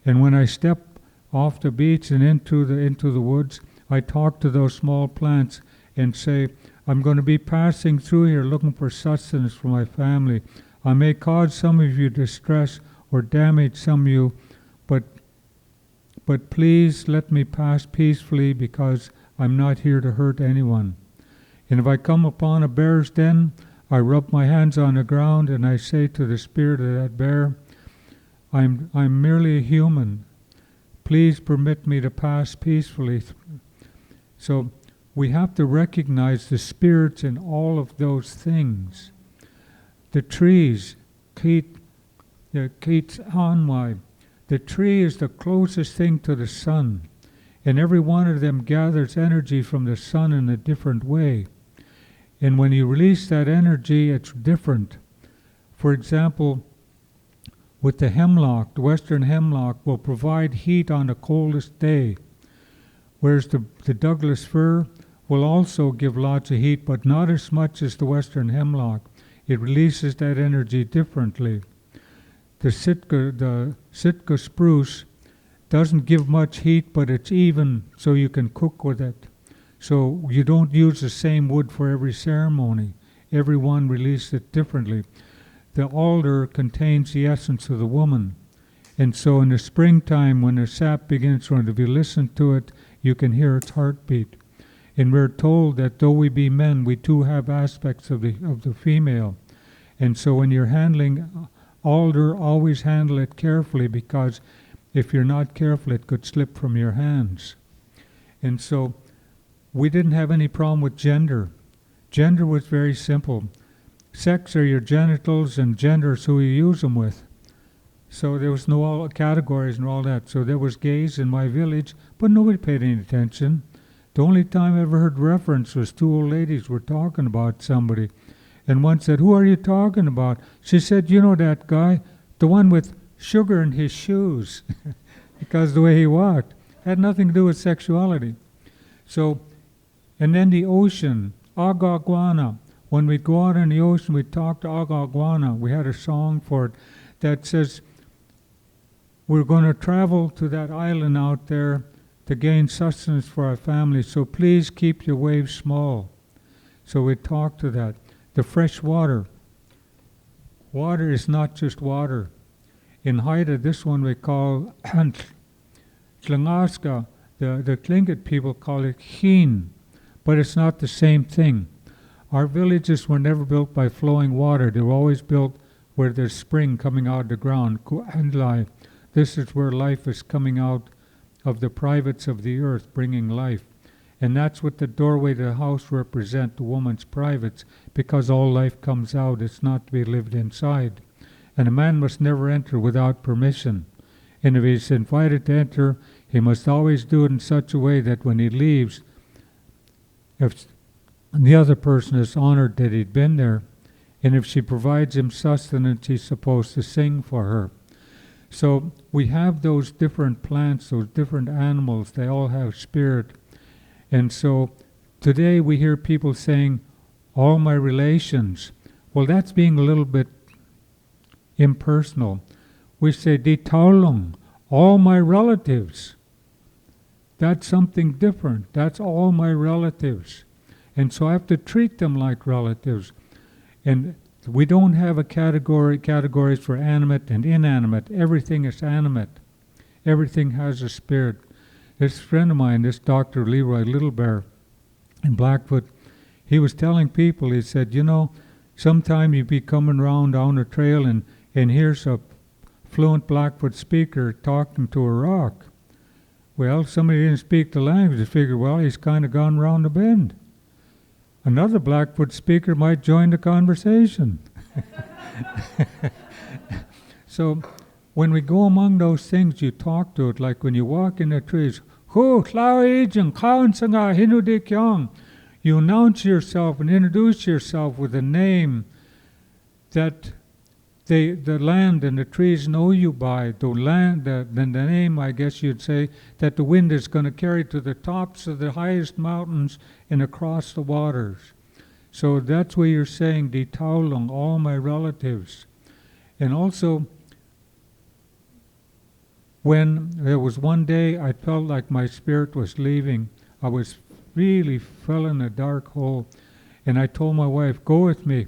And when I step off the beach and into the woods, I talk to those small plants and say, I'm going to be passing through here looking for sustenance for my family. I may cause some of you distress or damage some of you, but please let me pass peacefully because I'm not here to hurt anyone. And if I come upon a bear's den, I rub my hands on the ground and I say to the spirit of that bear, I'm merely a human. Please permit me to pass peacefully. So we have to recognize the spirits in all of those things. The trees, Keat Hanwai, the tree is the closest thing to the sun, and every one of them gathers energy from the sun in a different way. And when you release that energy, it's different. For example, with the hemlock, the western hemlock will provide heat on the coldest day, whereas the Douglas fir will also give lots of heat, but not as much as the western hemlock. It releases that energy differently. The Sitka spruce doesn't give much heat, but it's even, so you can cook with it. So you don't use the same wood for every ceremony. Every one releases it differently. The alder contains the essence of the woman. And so in the springtime, when the sap begins to run, if you listen to it, you can hear its heartbeat. And we're told that though we be men, we too have aspects of the female. And so when you're handling alder, always handle it carefully, because if you're not careful, it could slip from your hands. And so we didn't have any problem with gender. Gender was very simple. Sex are your genitals, and gender is who you use them with. So there was no all categories and all that. So there was gays in my village, but nobody paid any attention. The only time I ever heard reference was two old ladies were talking about somebody. And one said, "Who are you talking about?" She said, "You know that guy, the one with sugar in his shoes," because the way he walked had nothing to do with sexuality. So, and then the ocean, Agagwana. When we go out in the ocean, we talk to Agagwana. We had a song for it that says, we're going to travel to that island out there to gain sustenance for our family, so please keep your waves small. So we talk to that. The fresh water. Water is not just water. In Haida, this one we call Tlangaska. The Tlingit people call it Heen, but it's not the same thing. Our villages were never built by flowing water. They were always built where there's spring coming out of the ground. Ku'andlai. This is where life is coming out of the privates of the earth, bringing life. And that's what the doorway to the house represents, the woman's privates, because all life comes out. It's not to be lived inside. And a man must never enter without permission. And if he's invited to enter, he must always do it in such a way that when he leaves, if And the other person is honored that he'd been there. And if she provides him sustenance, he's supposed to sing for her. So we have those different plants, those different animals, they all have spirit. And so today we hear people saying, all my relations. Well, that's being a little bit impersonal. We say, Di Taolong, all my relatives. That's something different. That's all my relatives. And so I have to treat them like relatives. And we don't have a categories for animate and inanimate. Everything is animate. Everything has a spirit. This friend of mine, this Dr. Leroy Littlebear in Blackfoot, he was telling people, he said, you know, sometime you be coming around down a trail and here's a fluent Blackfoot speaker talking to a rock. Well, somebody didn't speak the language. They figured, well, he's kind of gone round the bend. Another Blackfoot speaker might join the conversation. So when we go among those things, you talk to it, like when you walk in the trees, you announce yourself and introduce yourself with a name that the land and the trees know you by. The land, the name, I guess you'd say, that the wind is going to carry to the tops of the highest mountains and across the waters. So that's where you're saying, Di Taolong, all my relatives. And also, when there was one day I felt like my spirit was leaving, I was really fell in a dark hole, and I told my wife, go with me.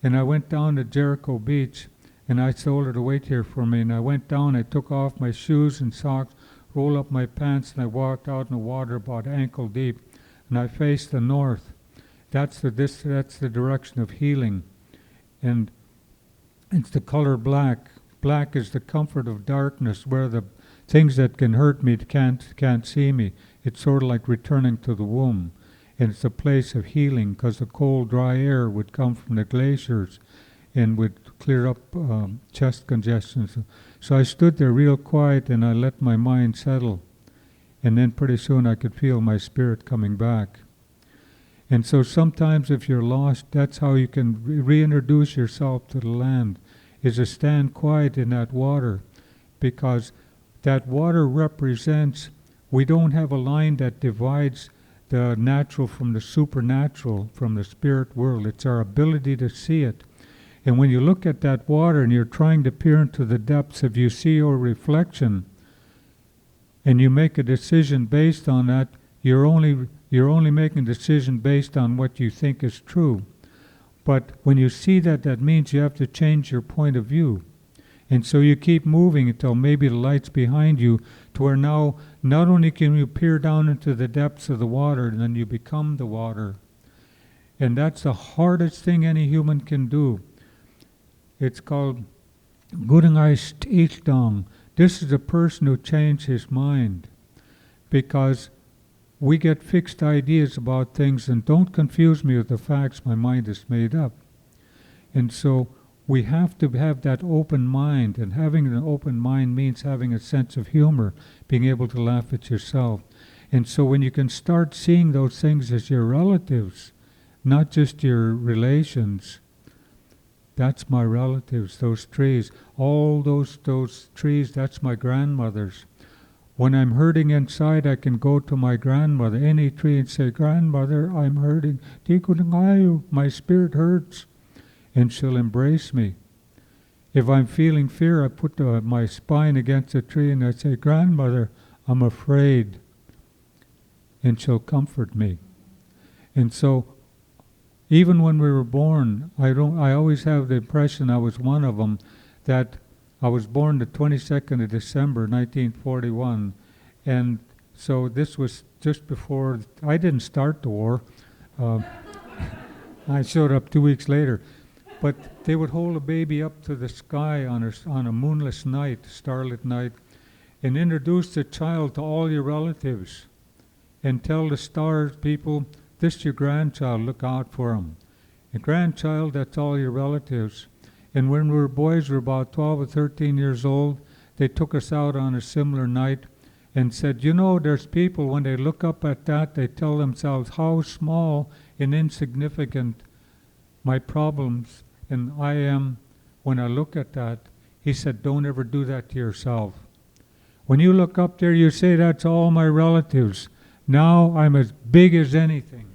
And I went down to Jericho Beach, and I told her to wait here for me. And I went down, I took off my shoes and socks, rolled up my pants, and I walked out in the water about ankle deep, and I faced the north. That's the direction of healing. And it's the color black. Black is the comfort of darkness, where the things that can hurt me can't see me. It's sort of like returning to the womb. And it's a place of healing, because the cold, dry air would come from the glaciers and would clear up chest congestion. So I stood there real quiet, and I let my mind settle. And then pretty soon I could feel my spirit coming back. And so sometimes if you're lost, that's how you can reintroduce yourself to the land, is to stand quiet in that water, because that water represents, we don't have a line that divides the natural from the supernatural, from the spirit world. It's our ability to see it. And when you look at that water and you're trying to peer into the depths, if you see your reflection and you make a decision based on that, you're only making a decision based on what you think is true. But when you see that, that means you have to change your point of view. And so you keep moving until maybe the light's behind you, to where now not only can you peer down into the depths of the water, and then you become the water. And that's the hardest thing any human can do. It's called Gurungais Ishdong. This is a person who changed his mind, because we get fixed ideas about things, and don't confuse me with the facts my mind is made up. And so we have to have that open mind, and having an open mind means having a sense of humor, being able to laugh at yourself. And so when you can start seeing those things as your relatives, not just your relations, that's my relatives, those trees. All those trees, that's my grandmothers. When I'm hurting inside, I can go to my grandmother, any tree, and say, grandmother, I'm hurting. My spirit hurts. And she'll embrace me. If I'm feeling fear, I put my spine against a tree and I say, grandmother, I'm afraid. And she'll comfort me. And so, even when we were born, I always have the impression I was one of them, that I was born the 22nd of December, 1941. And so this was just before, I didn't start the war. I showed up 2 weeks later. But they would hold a baby up to the sky on a moonless night, starlit night, and introduce the child to all your relatives, and tell the stars people, this is your grandchild, look out for him. A grandchild, that's all your relatives. And when we were boys, we were about 12 or 13 years old, they took us out on a similar night, and said, you know, there's people, when they look up at that, they tell themselves how small and insignificant my problems and I am when I look at that. He said, don't ever do that to yourself. When you look up there, you say, that's all my relatives. Now I'm as big as anything.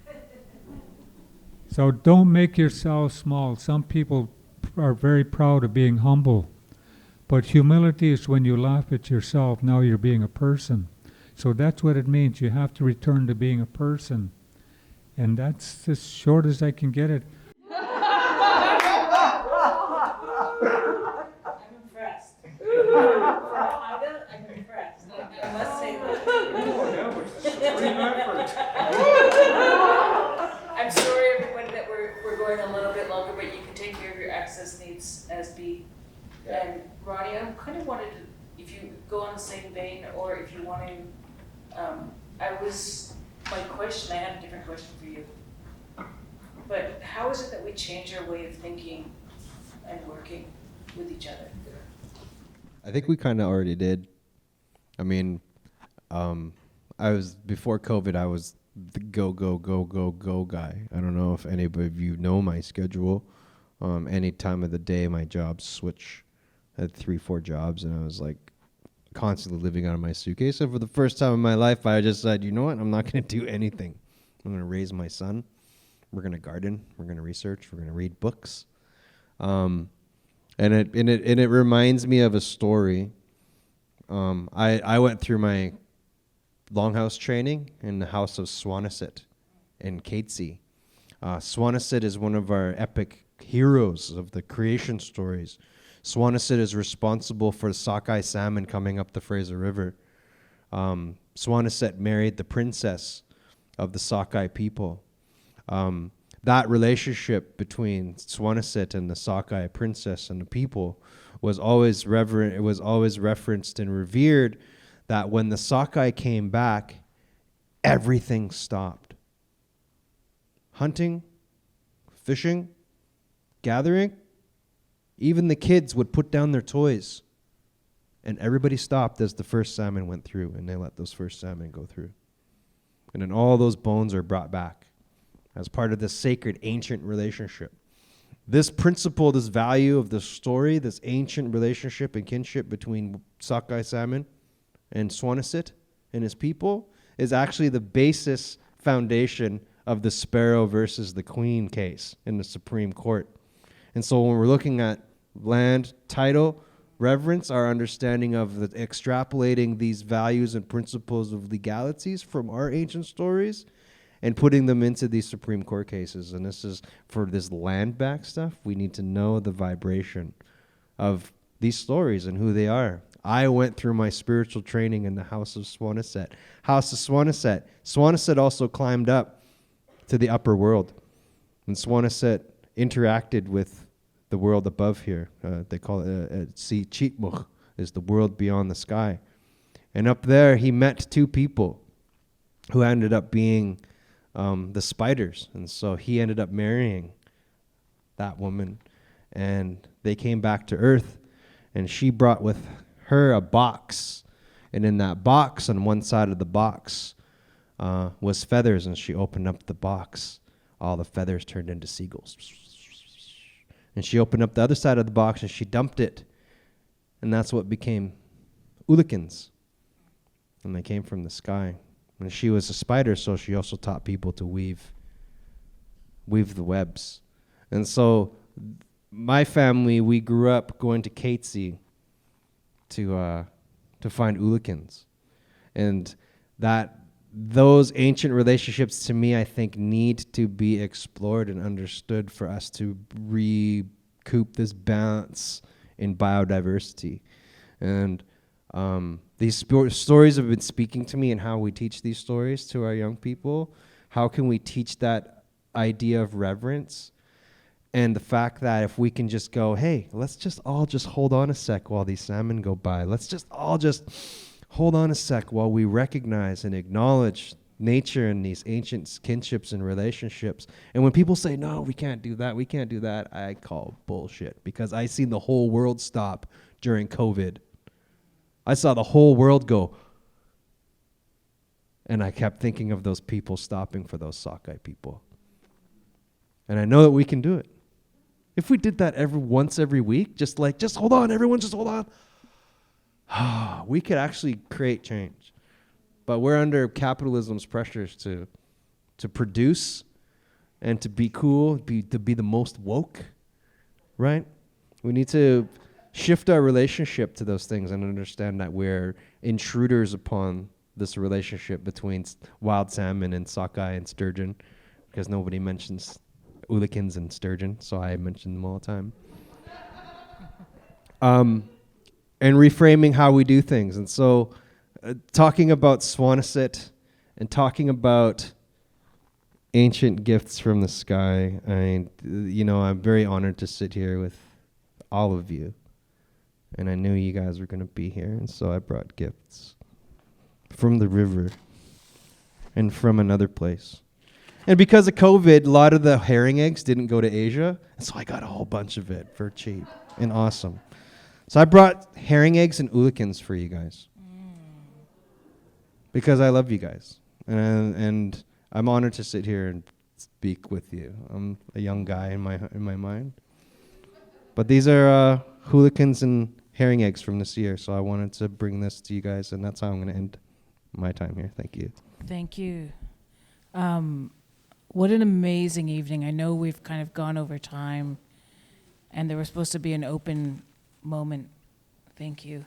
So don't make yourself small. Some people are very proud of being humble. But humility is when you laugh at yourself, now you're being a person. So that's what it means. You have to return to being a person. And that's as short as I can get it. I'm impressed. Haida, I'm impressed. I must say that. I'm sorry, everybody, that we're going a little bit longer, but you can take care of your access needs as be. And Ronnie, I kind of wanted to, if you go on the same vein, or if you want to, my question, I had a different question for you. But how is it that we change our way of thinking and working with each other? I think we kind of already did. I mean, before COVID, I was the go guy. I don't know if anybody of you know my schedule. Any time of the day, my jobs switch. I had 3-4 jobs, and I was like constantly living out of my suitcase. And for the first time in my life, I just said, you know what? I'm not going to do anything. I'm going to raise my son. We're going to garden. We're going to research. We're going to read books. And it reminds me of a story. I went through my longhouse training in the house of Swanisset in Catesy. Swanisset is one of our epic heroes of the creation stories. Swanisset is responsible for the sockeye salmon coming up the Fraser River. Swanisset married the princess of the sockeye people. That relationship between Swanisset and the sockeye princess and the people was always It was always referenced and revered. That when the sockeye came back, everything stopped. Hunting, fishing, gathering. Even the kids would put down their toys. And everybody stopped as the first salmon went through, and they let those first salmon go through. And then all those bones are brought back as part of this sacred ancient relationship. This principle, this value of the story, this ancient relationship and kinship between sockeye salmon and Swanisset and his people is actually the basis foundation of the sparrow versus the queen case in the Supreme Court. And so when we're looking at land, title, reverence, our understanding of extrapolating these values and principles of legalities from our ancient stories and putting them into these Supreme Court cases. And this is, for this land back stuff, we need to know the vibration of these stories and who they are. I went through my spiritual training in the House of Swanisset. House of Swanisset. Swanisset also climbed up to the upper world. And Swanisset interacted with the world above here. They call it Si Chitmuch, is the world beyond the sky. And up there, he met two people who ended up being the spiders. And so he ended up marrying that woman. And they came back to Earth. And she brought with her a box. And in that box, on one side of the box, was feathers. And she opened up the box. All the feathers turned into seagulls. And she opened up the other side of the box and she dumped it. And that's what became Lyackons. And they came from the sky. And she was a spider, so she also taught people to weave the webs. And so my family, we grew up going to Catesy to find Lyackons. And those ancient relationships, to me, I think, need to be explored and understood for us to recoup this balance in biodiversity. And these stories have been speaking to me, and how we teach these stories to our young people. How can we teach that idea of reverence? And the fact that if we can just go, hey, let's just all just hold on a sec while these salmon go by. Let's just all just hold on a sec while we recognize and acknowledge nature and these ancient kinships and relationships. And when people say, no, we can't do that, I call bullshit, because I seen the whole world stop during COVID. I saw the whole world go, And I kept thinking of those people stopping for those sockeye people. And I know that we can do it. If we did that once every week, just hold on, everyone, just hold on. We could actually create change. But we're under capitalism's pressures to produce and to be cool, to be the most woke, right? We need to shift our relationship to those things and understand that we're intruders upon this relationship between wild salmon and sockeye and sturgeon, because nobody mentions Oolakins and sturgeon, so I mention them all the time. And reframing how we do things. And so talking about Swanisset and talking about ancient gifts from the sky, I'm very honored to sit here with all of you. And I knew you guys were going to be here, and so I brought gifts from the river and from another place. And because of COVID, a lot of the herring eggs didn't go to Asia, and so I got a whole bunch of it for cheap and awesome. So I brought herring eggs and Oolakins for you guys because I love you guys, and I'm honored to sit here and speak with you. I'm a young guy in my mind, but these are Oolakins and herring eggs from this year, so I wanted to bring this to you guys, and that's how I'm going to end my time here. Thank you. Thank you. What an amazing evening. I know we've kind of gone over time, and there was supposed to be an open moment. Thank you.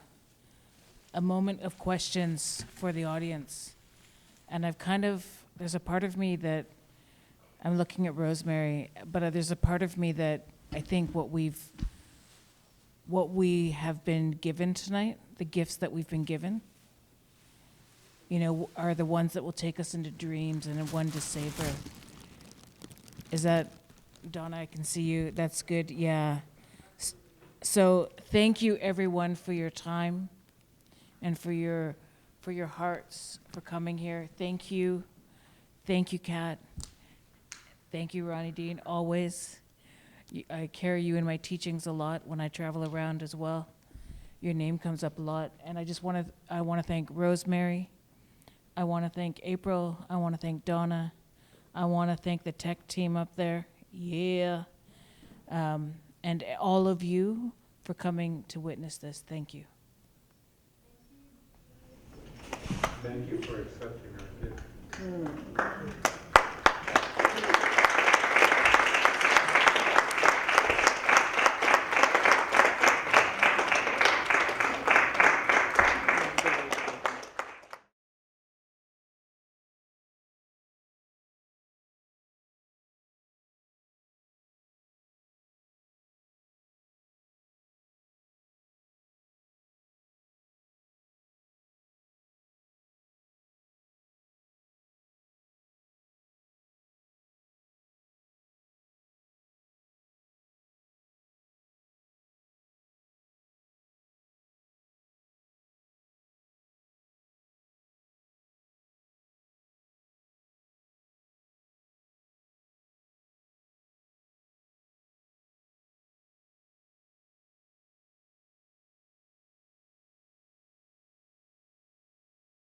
A moment of questions for the audience. And there's a part of me that, I'm looking at Rosemary, but there's a part of me that I think what we have been given tonight, the gifts that we've been given, are the ones that will take us into dreams and one to savor. Is that, Donna, I can see you. That's good. Yeah. So thank you, everyone, for your time and for your hearts for coming here. Thank you. Thank you, Kat. Thank you, Ronnie Dean, always. I carry you in my teachings a lot when I travel around as well. Your name comes up a lot. And I want to thank Rosemary. I want to thank April. I want to thank Donna. I want to thank the tech team up there. Yeah. And all of you for coming to witness this. Thank you. Thank you for accepting our gift.